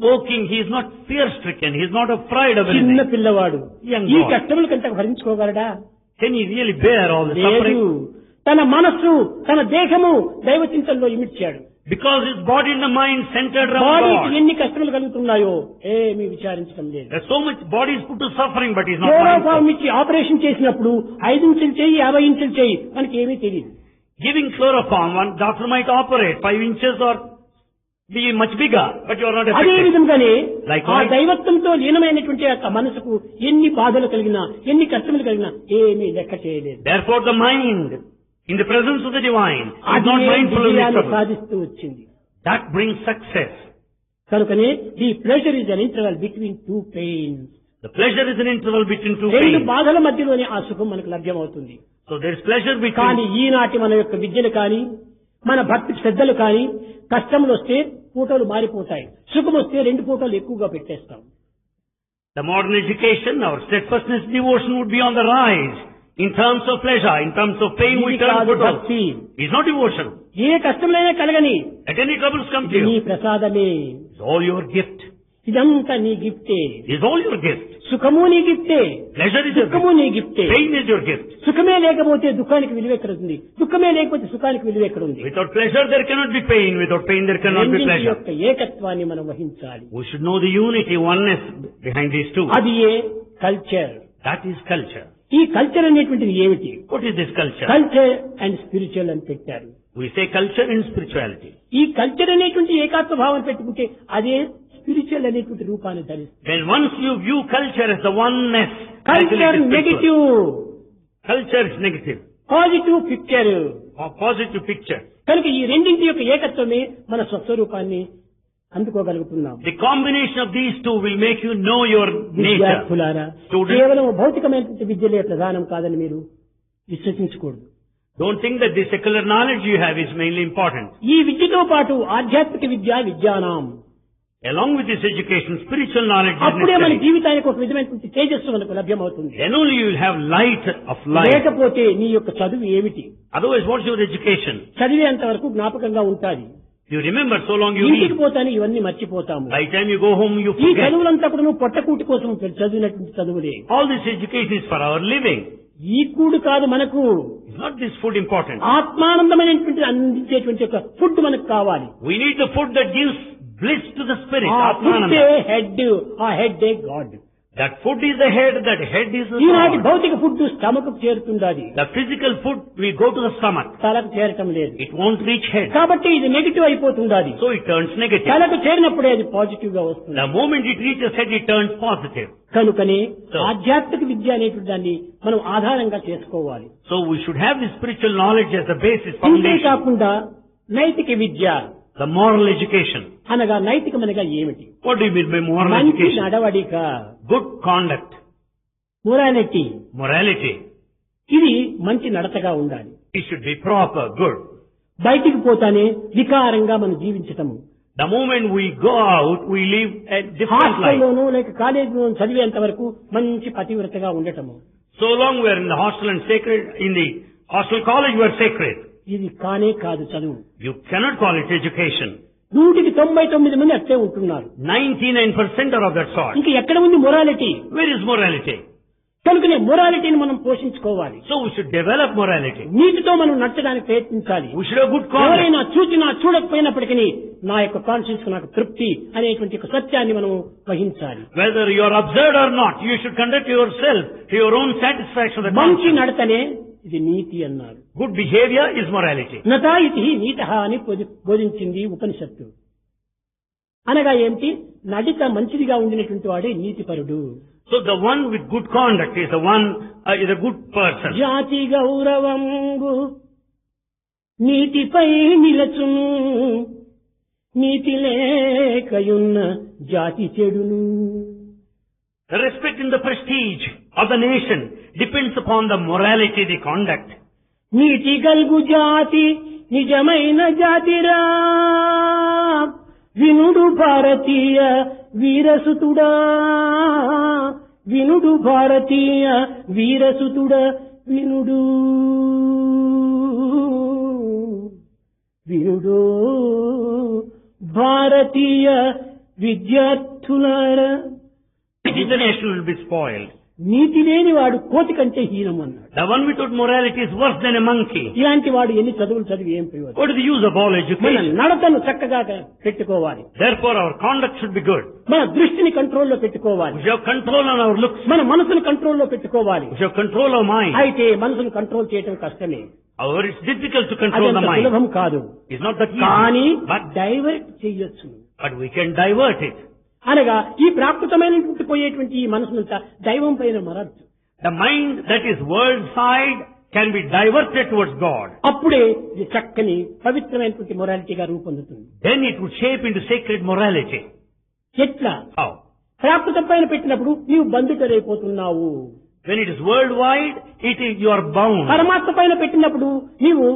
O king, he is not fear-stricken, he is not afraid of చిన్న anything. పిల్లవాడు Young ఈ boy. కష్టముల కంటే భరించుకోగలడా? Can he really bear all the లేదు. suffering? తన మనస్సు, తన దేహము దైవ చింతనలో ఇమిడ్చాడు. Because his body and the mind centered around బాడీకి God. ఎన్ని కష్టములు కలుగుతున్నాయో ఏమీ విచారించడం లేదు. There's so much body is put to suffering, but he's not chloroform mindful. ఇచ్చి ఆపరేషన్ చేసినప్పుడు 5 ఇంచులు చేయి 50 ఇంచులు చేయి మనకి ఏమీ తెలియదు. Giving chloroform, one doctor might operate 5 inches or be much bigger, but you are not అదే affected. విధంగానే Likewise. ఆ దైవత్వంతో లీనమైనటువంటి యొక్క మనసుకు ఎన్ని బాధలు కలిగినా ఎన్ని కష్టములు కలిగినా ఏమీ లెక్క చేయలేదు. Therefore the mind, in the presence of the divine, is అది not mindful of his విజయాన్ని trouble. సాధిస్తూ వచ్చింది. That brings success. కనుకనే the pleasure is an interval between two pains. The pleasure is an interval between two రెండు pains. బాధల మధ్యలోనే ఆ సుఖం మనకు లభ్యమవుతుంది. So there is pleasure కానీ between. ఈనాటి మన యొక్క విద్యలు కానీ మన భక్తి శ్రద్ధలు కానీ కష్టములు వస్తే ఫోటోలు మారిపోతాయి, సుఖం వస్తే 2 ఫోటోలు ఎక్కువగా పెట్టేస్తాం. The modern education, our steadfastness, devotion would be on the rise. In terms of pleasure, in terms of pain, we ఇది turn కాదు photos. భక్తి. It's not devotion. A కష్టములైనా కలగని Let any troubles come to ఇది నీ you. ప్రసాదమే, It's all your gift. ఇదంతా నీ గిఫ్టే. It's all your gift. సుఖము నీ గిఫ్టే, Pleasure is your దుఃఖము gift. నీ గిఫ్టే. Pain is your gift. సుఖమే లేకపోతే దుఃఖానికి విలువ ఎక్కడుంది, దుఃఖమే లేకపోతే సుఖానికి విలువ ఎక్కడుంది. Without pleasure, there cannot be pain. Without pain, there cannot be రెండింటి pleasure. యొక్క ఏకత్వాన్ని మనం వహించాలి. We should know the unity, oneness behind these two. అది ఏ కల్చర్. That is culture. ఈ కల్చర్ అనేటువంటిది ఏమిటి? What is this culture? Culture and spiritual అని పెట్టారు. We say culture and spirituality. ఈ కల్చర్ అనేటువంటి ఏకాత్మ భావన పెట్టుకుంటే అదే స్పిరిచువల్ అనేటువంటి రూపాన్ని ధరిస్తుంది. Then once you view culture as the oneness, culture actually it is negative, spiritual. Culture is negative positive picture. or positive picture. కనుక ఈ రెండింటి యొక్క ఏకత్వమే మన స్వస్వరూపాన్ని అందుకోగలుగుతున్నాం. The combination of these two will make you know your nature. విద్యార్థులారా, Students. కేవలం భౌతికమైనటువంటి విద్యలే ప్రధానం కాదని మీరు విశ్వసించకూడదు. Don't think that the secular knowledge you have is mainly important. ఈ విద్యతో పాటు ఆధ్యాత్మిక విద్య విద్యానాం. Along with this education, spiritual knowledge is అప్పుడే మన necessary. జీవితానికి ఒక విధమైనటువంటి తేజస్సు మనకు లభ్యమవుతుంది. Then only you will have light of life. లేకపోతే నీ యొక్క చదువు ఏమిటి? Otherwise, what's your education? చదివేంత వరకు జ్ఞాపకంగా ఉంటాది. You remember so long you ఇంటికి read. పోతాను ఇవన్నీ మర్చిపోతాము. By the time you go home, you ఈ forget. చదువులంతా కూడా నువ్వు పొట్టకూటి కోసం చదివినటువంటి చదువులే. All this education is for our living. ఈ కూడు కాదు మనకు, It's not this food important. ఆత్మానందమైనటువంటి అందించేటువంటి ఒక ఫుడ్ మనకు కావాలి. We need the food that gives bliss to the spirit. ఆ ఫుడ్డే Atmananda. హెడ్, ఆ head God. That food is the head, that head is the ఈనాటి soul. భౌతిక ఫుడ్ స్టమక్ చేరుతుండాలి, The physical food will go to the stomach. తలకు చేరటం లేదు. It won't reach head. కాబట్టి ఇది negative అయిపోతుండాలి. So it turns negative. తలకు చేరినప్పుడే అది పాజిటివ్ గా వస్తుంది. The moment it reaches head, it turns positive. కనుకనే So- ఆధ్యాత్మిక విద్య అనేటువంటి దాన్ని మనం ఆధారంగా చేసుకోవాలి. So we should have this spiritual knowledge as the basis, ఇంతే foundation. కాకుండా నైతిక విద్య The moral education. అనగా నైతికమనగా ఏమిటి? What do you mean by moral మంచి education? నడవడిక, Good conduct. మొరాలిటీ. Morality. ఇది మంచి నడతగా ఉండాలి. It should be proper, good. బయటికి పోతానే వికారంగా మనం జీవించటము. The moment we go out, we live a different life. హాస్టల్లోనూ లేక కాలేజీలోనూ చదివేంత వరకు మంచి పతివ్రతగా ఉండటము. So long we are in the hostel and sacred, in the hostel college we are sacred. ఇది కానే కాదు చదువు. You cannot call it education. 199 మంది అట్లే ఉంటున్నారు. 99% are of that sort. ఇంకా ఎక్కడ ఉంది మొరాలిటీ? Where is morality? కనుకనే మొరాలిటీని మనం పోషించుకోవాలి. So we should develop morality. నీతితో మనం నచ్చడానికి ప్రయత్నించాలి. We should have good conduct. ఎవరైనా చూచినా చూడకపోయినప్పటికీ నా యొక్క కాన్షియన్స్ నాకు తృప్తి అనేటువంటి ఒక సత్యాన్ని మనం వహించాలి. Whether you are observed or not, you should conduct yourself to your own satisfaction. The మంచి conscience. నడతనే ఇది నీతి అన్నారు. Good behavior is morality. నతాయితి నీతః అని బోధించింది ఉపనిషత్తు. అనగా ఏమిటి? నడిత మంచిదిగా ఉండినటువంటి వాడే నీతిపరుడు. So the one with good conduct is the one, is a good person. జాతి గౌరవంబు నీతిపై నిలచును, నీతి లేకయున్న జాతి చెడును. The respect and the prestige of the nation depends upon the morality, the conduct. నీతి గల్గు జాతి నిజమైన జాతిరా, వినుడు భారతీయ వీరసుతుడా, వినుడు భారతీయ వీరసుతుడా, వినుడు వినుడు భారతీయ విద్యార్థులారా. The nation will be spoiled. నీతి లేని వాడు కోతి కంటే హీనం అన్నాడు. The one without morality is worse than a monkey. ఇలాంటి వాడు ఎన్ని చదువులు చదివి ఏం ప్రయోజనం? What is the use of all మన education? నడతను చక్కగా పెట్టుకోవాలి. Therefore our conduct should be good. మన దృష్టిని కంట్రోల్లో పెట్టుకోవాలి. We should have control on our looks. మన మనసును కంట్రోల్లో పెట్టుకోవాలి. We should have control of mind. అయితే మనసును కంట్రోల్ చేయడం కష్టమే. However, it's difficult to control the అదంత mind. సులభం కాదు. It's not that కానీ easy. But డైవర్ట్ చేయొచ్చు. we can divert it. అనగా ఈ ప్రాకృతమైనటువంటి పోయేటువంటి ఈ మనసునంతా దైవం పైన మరచ్చు. The mind that is world side can be diverted towards God. అప్పుడే ఇది చక్కని పవిత్రమైనటువంటి మొరాలిటీగా రూపొందుతుంది. Then it would shape into sacred morality. ఎట్లా? How? ప్రాకృతం పైన పెట్టినప్పుడు నీవు బంధితుడైపోతున్నావు. When it is worldwide, you are bound. పరమాత్మ పైన పెట్టినప్పుడు నీవు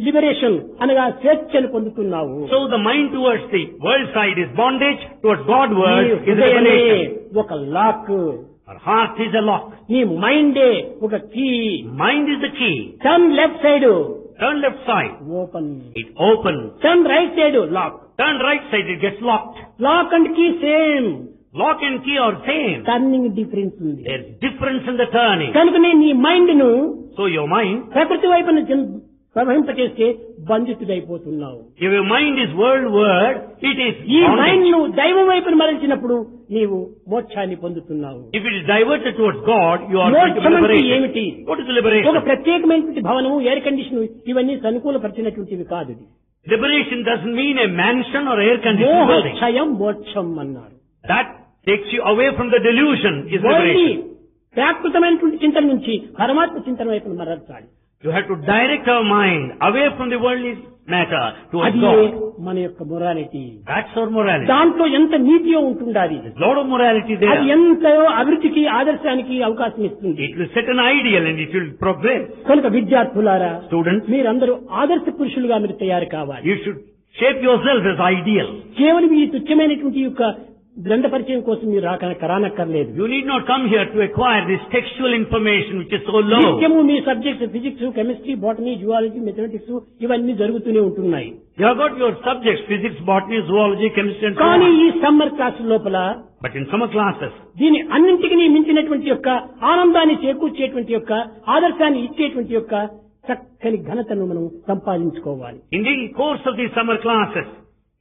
లిబరేషన్ అనగా స్వేచ్ఛను పొందుతున్నావు. So the mind towards the world side is bondage, towards God word నీ is హృదయమే liberation. ఒక lock. Our heart is a lock. నీ మైండే ఒక key. Mind is the key. Turn left side Turn left side, open. it opens. Turn right side lock. Turn right side, it gets locked. Lock and key same. Lock and key are same. Turning difference ఉంది. There's difference in the turning. కనుకనే నీ mind ను So your mind, ప్రకృతి వైపున ప్రవహింపచేస్తే బంధితుడైపోతున్నావు. if your mind is worldward, it is ఈ mind bondage. ను దైవం వైపున మరల్చినప్పుడు నీవు మోక్షాన్ని పొందుతున్నావు. If it is diverted towards God, you are going to be మోక్షం అంటే liberated. ఏమిటి? What is liberation? ఒక ప్రత్యేకమైనటువంటి భవనము, ఎయిర్ కండిషన్ ఇవన్నీ అనుకూలపరిచినటువంటివి కాదు. Liberation doesn't mean a mansion or air conditioned మోహ building. క్షయం మోక్షం అన్నారు. That takes you away from the delusion is only liberation. ప్రాకృతమైనటువంటి చింతన నుంచి పరమాత్మ చింతన వైపున మరల్చాలి. You have to direct our mind away from the worldly matter towards అది God. మన యొక్క మొరాలిటీ. That's our morality. దాంట్లో ఎంత నీతియో ఉంటుండాలి. There's a lot of morality అది there. ఎంతో అభివృద్ధికి ఆదర్శానికి అవకాశం ఇస్తుంది. It will set an ideal and it will progress. కనుక విద్యార్థులారా, Students, మీరందరూ ఆదర్శ పురుషులుగా మీరు తయారు కావాలి. you should shape yourself as ideal. కేవలం ఈ తుచ్చమైనటువంటి యొక్క గ్రంథ పరిచయం కోసం మీరు రానక్కర్లేదు. You need not come here to acquire this textual information which is so low. నిత్యము మీ subjects physics, chemistry, botany, zoology, mathematics ఇవన్నీ జరుగుతూనే ఉంటున్నాయి. You have got your subjects, physics, botany, zoology, chemistry and so కానీ on. ఈ summer class లోపల But in summer classes, దీని అన్నింటికి మించినటువంటి యొక్క ఆనందాన్ని చేకూర్చేటువంటి యొక్క ఆదర్శాన్ని ఇచ్చేటువంటి యొక్క చక్కని ఘనతను మనం సంపాదించుకోవాలి. in the course of these summer classes,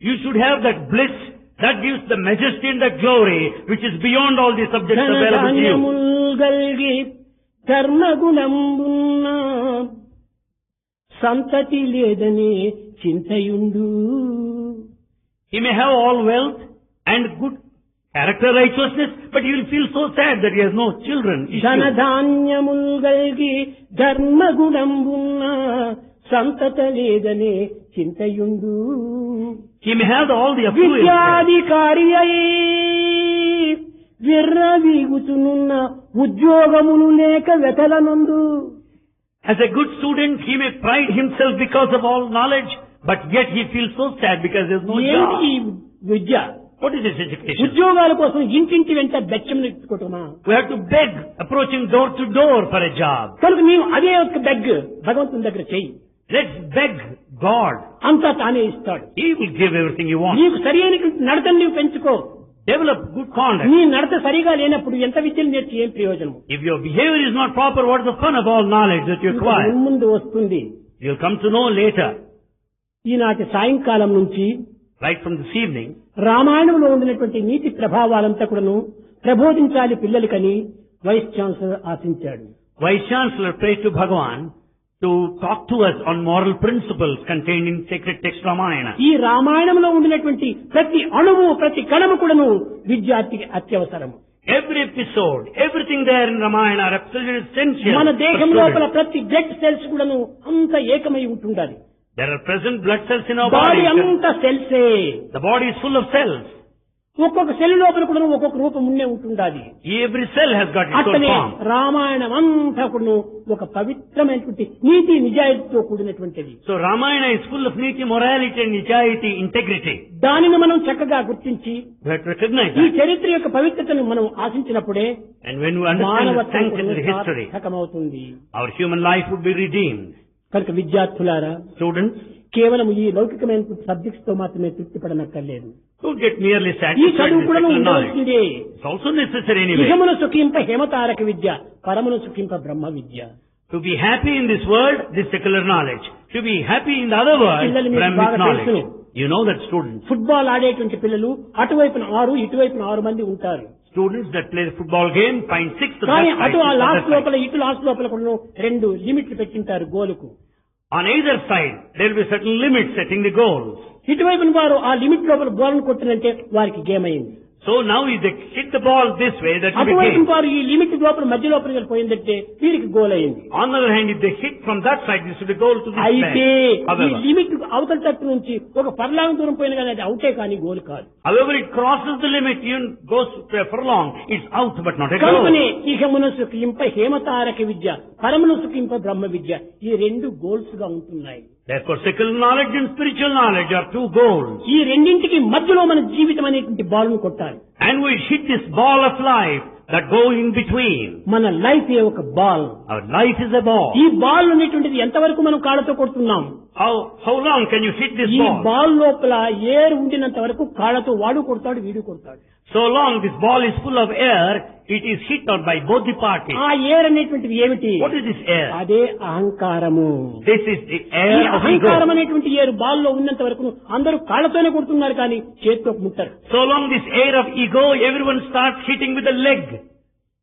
you should have that bliss that gives the majesty and the glory which is beyond all the subjects available to you. గల్గి కర్మగుణంబున్న సంతతి లేదని చింతయుండు. He may have all wealth and good character righteousness, but he will feel so sad that he has no children. ధనధాన్యముల్ గల్గి ధర్మగుణంబున్న సంతత లేదని చింతయుండు. He may have all the affluence. విద్యాధికారి అయి విర్రవీగుతున్న ఉద్యోగములు లేక వెతలనందు. As a good student, he may pride himself because of all knowledge, but yet he feels so sad because there is no ఏమిటి job. Vidya? What is this education? ఉద్యోగాల కోసం ఇంటింటి వెంట బెచ్చం ఎత్తుకోవటమా? We have to beg, approaching door to door for a job. కనుక నీవు అదే ఒక beg భగవంతుని దగ్గర చెయ్యి. Let's beg God. అంతా తానే ఇస్తాడు. He will give everything you want. నీకు సరి అయిన నడతను నీవు పెంచుకో. Develop good conduct. నీ నడత సరిగా లేనప్పుడు ఎంత విద్యను నేర్చి ఏం ప్రయోజనము? If your behavior is not proper, what is the fun of all knowledge that you acquire? ముందు వస్తుంది. You'll come to know later. ఈనాటి సాయంకాలం నుంచి Right from this evening, రామాయణంలో ఉండినటువంటి నీతి ప్రభావాలంతా కూడాను ప్రబోధించాలి పిల్లలకని వైస్ ఛాన్సలర్ ఆశించాడు. Vice Chancellor prayed to Bhagavan to talk to us on moral principles contained in sacred text Ramayana. ఈ రామాయణంలో ఉండినటువంటి ప్రతి అణువు ప్రతి కణము కూడాను విద్యార్థికి అత్యవసరము. Every episode, everything there in Ramayana are absolutely essential. మన for దేహం students. లోపల ప్రతి బ్లడ్ సెల్స్ కూడాను అంత ఏకమై ఉంటుండాలి. There are present blood cells in our body body. అంతా సెల్సే. The body is full of cells. ఒక్కొక్క సెల్ లోపల కూడా ఒక్కొక్క రూపం ఉండే ఉంటుండాలి. Every cell has got its own అట్లనే form. రామాయణం అంతా కూడా ఒక పవిత్రమైనటువంటి నీతి నిజాయితీతో కూడినటువంటిది. So Ramayana is full of niti, morality and nijayati, integrity. దానిని మనం చక్కగా గుర్తించి We have to recognize ఈ that. చరిత్ర యొక్క పవిత్రతను మనం ఆశించినప్పుడే And when we understand the మానవత్వం sanctity of the history, సార్థకమవుతుంది. our human life would be redeemed. కనుక విద్యార్థులారా, Students, కేవలం ఈ లౌకికమైన సబ్జెక్ట్స్ తో మాత్రమే తృప్తి పడనక్కర్లేదు. Don't get merely ఈ satisfied చదువు with కూడా secular knowledge. ఉండవలసిందే. It's also necessary anyway. ఇహమున సుఖింప హేమతారక Vidya, పరమున సుఖింప Brahma Vidya. To be happy in this world, this secular knowledge. To be happy in the other world, పిల్లలు మీకు Brahmic బాగా knowledge. తెలుసును. You know that students. Football ఆడేటువంటి పిల్లలు అటువైపున 6, ఇటువైపున 6 మంది ఉంటారు. Students that play the football game find 6 to కానీ that అటు ఆ side, లాస్ట్ other side. లోపల ఇటు లాస్ట్ లోపల కూడా 2 లిమిట్లు పెట్టింటారు గోలుకు. On either side, there will be certain limits setting the goals. ఇటువైపున వారు ఆ లిమిట్ లోపల గోల్ను కొట్టినంటే వారికి గేమ్ అయింది. So now if they hit the ball this way, that will be అటువైపు game. వారు ఈ లిమిట్ లోపల మధ్య లోపలికి వెళ్ళిపోయిందంటే వీరికి గోల్ అయింది. On the other hand, if they hit from that side, this will be goal to this అయితే side. ఈ However, లిమిట్ అవతల తట్టు నుంచి ఒక పర్లాంగ దూరం పోయిన కానీ అది అవుటే కానీ గోల్ కాదు. however it crosses the limit, even goes furlong, it's out but not a goal. కనుకనే ఇహమున సుఖింప హేమతారక విద్య, పరమున సుఖింప బ్రహ్మ విద్య, ఈ 2 గోల్స్ గా ఉంటున్నాయి. Therefore, secular knowledge and spiritual knowledge are 2 goals. ఈ రెండింటికి మధ్యలో మన జీవితం అనేటువంటి బాల్ను కొట్టాలి. And we hit this ball of life that go in between. మన లైఫ్ ఏ ఒక ball. Our life is a ball. ఈ బాల్ అనేటువంటిది ఎంతవరకు మనం కాళ్ళతో కొడుతున్నాం? How long can you hit this ఈ ball? బాల్ లోపల ఏర్ ఉండినంత వరకు కాళ్ళతో వాడు కొడతాడు, వీడు కొడతాడు. So long this ball is full of air, it is hit out by both the parties. ఆ ఏర్ అనేటువంటిది ఏమిటి? What is this air? అదే అహంకారము. This is the ఈ air of అహంకారం ego. అనేటువంటి ఏరు బాల్ లో ఉన్నంత వరకు అందరూ కాళ్ళతోనే కొడుతున్నారు కానీ చేతితో ముట్టరు. So long this air of ego, everyone starts hitting with the leg.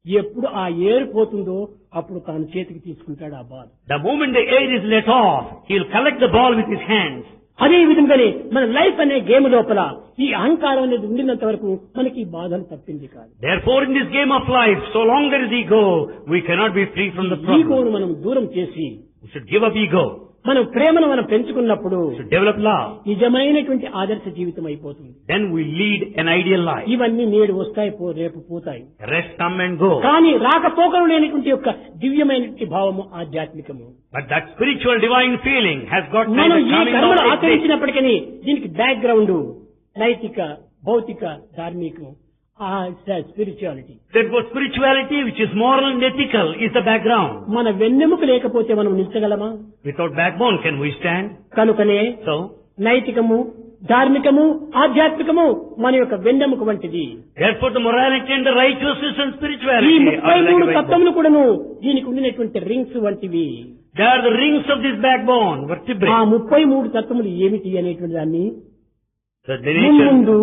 ఎప్పుడు ఆ ఏరు పోతుందో అప్పుడు తాను చేతికి తీసుకుంటాడు ఆ ball. The moment the air is let off, he'll collect the ball with his hands. అదే విధంగానే మన లైఫ్ అనే గేమ్ లోపల ఈ అహంకారం అనేది ఉండినంత వరకు మనకి ఈ బాధలు తప్పింది కాదు. Therefore, in this game of life, so long there is ego, we cannot be free from the ఈగోను problem. మనం దూరం చేసి We should give up ego. మనం ప్రేమను మనం పెంచుకున్నప్పుడు We should develop love. నిజమైనటువంటి ఆదర్శ జీవితం అయిపోతుంది. Then we lead an ideal life. ఇవన్నీ నేడు వస్తాయి, రేపు పోతాయి. The rest come and go. కానీ రాకపోకలు లేనటువంటి యొక్క దివ్యమైనటువంటి భావము ఆధ్యాత్మికము. But that spiritual divine feeling has got మనం neither ఈ coming కర్మలు nor exit. ఆచరించినప్పటికీ దీనికి బ్యాక్గ్రౌండ్ నైతిక, భౌతిక, ధార్మికం, spirituality. Therefore, spirituality, which is moral and ethical, is the background. మన వెన్నెముక లేకపోతే మనం నిల్చగలమా? Without backbone, can we stand? కనుకనే So, నైతికము, ధార్మికము, ఆధ్యాత్మికము మన యొక్క వెన్నెముక వంటిది. therefore, the morality and the righteousness and ఈ spirituality are like a 33 backbone. తత్వములు కూడాను దీనికి ఉండినటువంటి రింగ్స్ వంటివి. They are the rings of this backbone, ఆ vertebrae. 33 తత్వములు ఏమిటి అనేటువంటి దాన్ని The nature. ముందు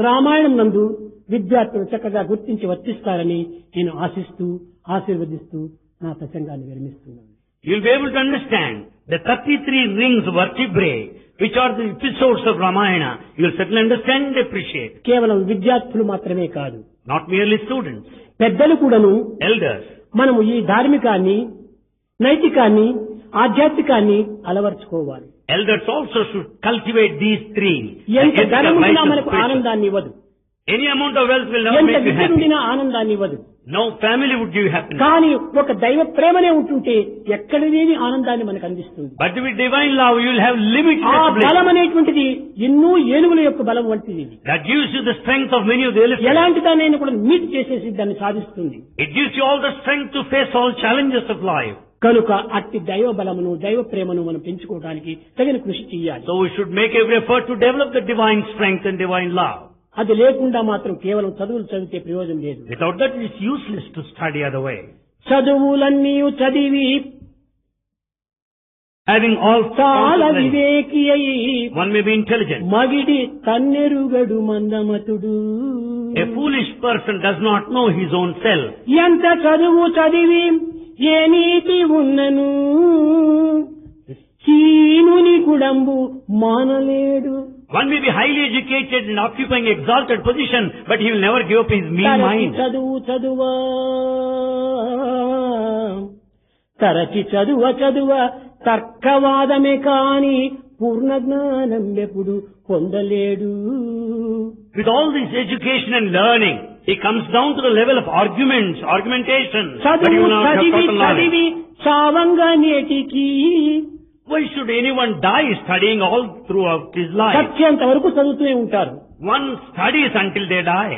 రామాయణం నందు విద్యార్థులు చక్కగా గుర్తించి వర్తిస్తారని నేను ఆశిస్తూ ఆశీర్వదిస్తూ నా ప్రసంగాన్ని విరమిస్తున్నాను. You'll be able to understand the 33 rings of vertebrae, which are the episodes of Ramayana. You'll certainly understand and appreciate. కేవలం విద్యార్థులు మాత్రమే కాదు, Not merely students, పెద్దలు కూడాను elders. మనము ఈ ధార్మికాన్ని, నైతికాన్ని, ఆధ్యాత్మికాన్ని అలవర్చుకోవాలి. Elders also should cultivate these 3. ఎంత The ethical, ధనమున్నా righteous, మనకు spiritual. ఆనందాన్ని ఇవ్వదు, Any amount of wealth will never ఎంత make you విద్య happy. నుండినా ఆనందాన్ని ఇవ్వదు. No family would give you happiness. కానీ ఒక దైవ ప్రేమనే ఉంటుంటే ఎక్కడ లేని ఆనందాన్ని మనకు అందిస్తుంది. But with divine love, you will have ఆ limitless bliss. బలం అనేటువంటిది ఎన్నో ఏనుగుల యొక్క బలం వంటిది. That gives you the strength of many of the elephants. ఎలాంటి దాన్ని కూడా మీట్ చేసేసి దాన్ని సాధిస్తుంది. It gives you all the strength to face all challenges of life. కనుక అట్టి దైవ బలమును, దైవ ప్రేమను మనం పెంచుకోవడానికి తగిన కృషి చేయాలి. So we should make every effort to develop the divine strength and divine love. అది లేకుండా మాత్రం కేవలం చదువులు చదివితే ప్రయోజనం లేదు. Without that, it is useless to study other way. చదువులన్నీ చదివి Having all చాలా knowledge, వివేకి అయి one may be intelligent. మగిడి తన్నెరుగడు మందమతుడు. A foolish person does not know his own self. ఎంత చదువు చదివి ఏ నీతి ఉన్నను చీనుని కుడంబు మానలేడు. One may be highly educated and occupying exalted position, but he will never give up his mean తరచి mind. చదువు చదువా తరచి చదువ తర్కవాదమే కాని పూర్ణ జ్ఞానం ఎప్పుడు పొందలేడు. With all this education and learning, he comes down to the level of arguments, argumentation, but he చదువు will not have చదివి total knowledge. చదివి చావంగా నేటికి Why should anyone die studying all throughout his life? సత్యంత వరకు చదువుతూనే ఉంటారు. One studies until they die.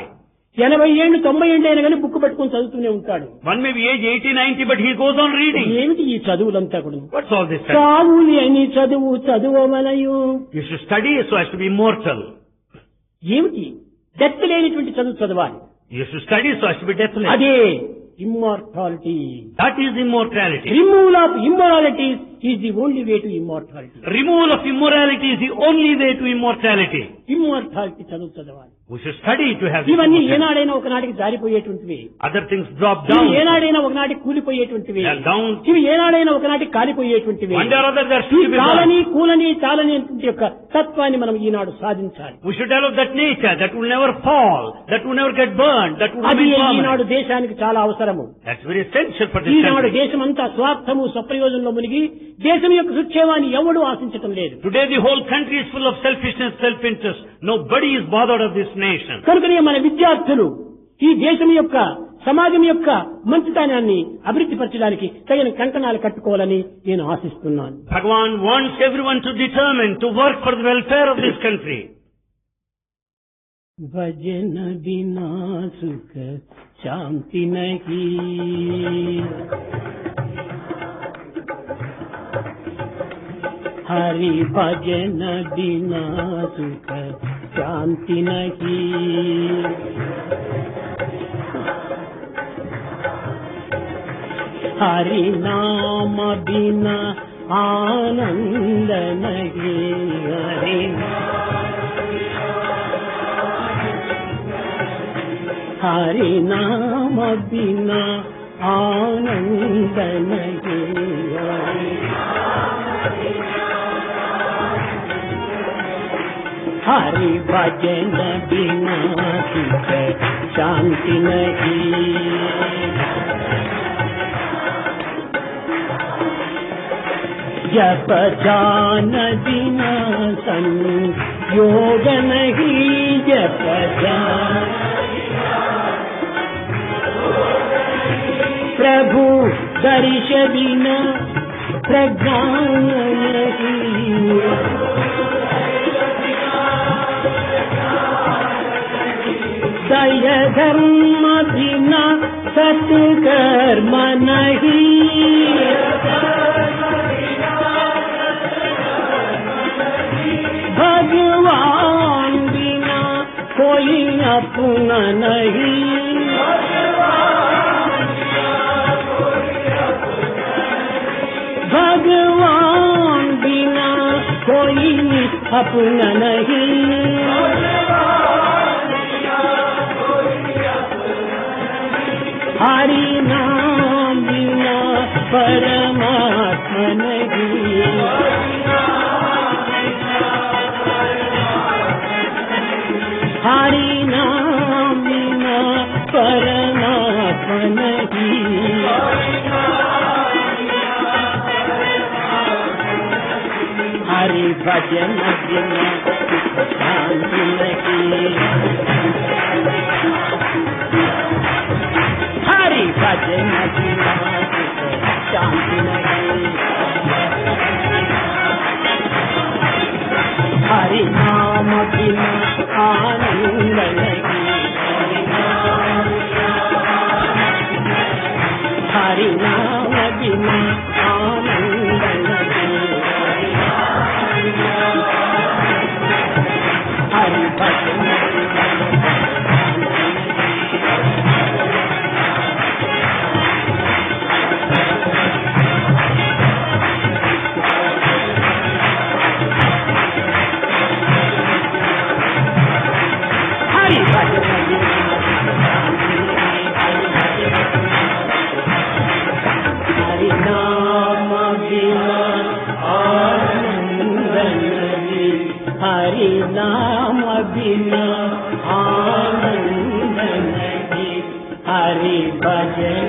80 ఏళ్ళు 90 ఏళ్ళు అయినా కానీ బుక్ పెట్టుకుని చదువుతూనే ఉంటాడు. One may be age 80, 90, but he goes on reading. ఏమిటి ఈ చదువులంతా కూడా? What's all this study? చావులి అని చదువమలయు. You should study so as to be immortal. ఏమిటి డెత్ లేనిటువంటి చదువు చదవాలి. You should study so as to be deathless. అదే immortality. That is immortality. Removal of immorality is the only way to immortality. Removal of immorality is the only way to immortality. Immortality చదువు చదవాలి. We should study to have this ఇవన్నీ immortality. ఏనాడైనా ఒకనాటికి జారిపోయేటువంటివి. Other things drop ఇవి down. ఏనాడైనా ఒకనాటికి కూలిపోయేటువంటివి. They are down. ఇవి ఏనాడైనా ఒకనాటికి కాలిపోయేటువంటివి. One day or other they are ఈ still to be colony gone. కూలని చాలని అనేటువంటి యొక్క తత్వాన్ని మనం ఈనాడు సాధించాలి. We should develop that nature that will never fall, that will never get burned, that will అది remain permanent. ఈనాడు దేశానికి చాలా అవసరము. That's very essential for this Eenadu country. దేశమంతా స్వార్థము స్వప్రయోజనంలో మునిగి దేశం యొక్క సుక్షేమాన్ని ఎవడూ ఆశించటం లేదు. Today the whole country is full of selfishness, self-interest. Nobody is bothered of this nation. కనుకనే మన విద్యార్థులు ఈ దేశం యొక్క సమాజం యొక్క మంచితనాన్ని అభివృద్ధి పరచడానికి తగిన కంకణాలు కట్టుకోవాలని నేను ఆశిస్తున్నాను. Bhagavan wants everyone to determine to work for the welfare of this country. భజన బినా సుఖ శాంతి నహీ, హరి భజన బినా సుఖ శాంతి నహీ, హరి నామ బినా ఆనంద నహీ, హరి हरि नाम बिना आनंद नहीं, हरि भजन बिना सुख शांति नहीं, जप ध्यान बिना संयोग नहीं, जप ध्यान प्रभु दर्श बिना प्रज्ञान नहीं, दय धर्म बिना सत्कर्म नहीं, भगवान बिना कोई अपना नहीं, भगवान बिना कोई अपना नहीं, हरि नाम बिना परमात्मा नहीं, हरि नाम बिना परमात्मा नहीं, हरि भजन बिना शांति नहीं, हरि भजन बिना शांति नहीं, हरि नाम बिना आनंद नहीं, हरि नाम बिना आनंद नहीं, हरि भजन हरि नाम बिना आनंद नहीं, हरि नाम बिना आनंद नहीं, हरि भजन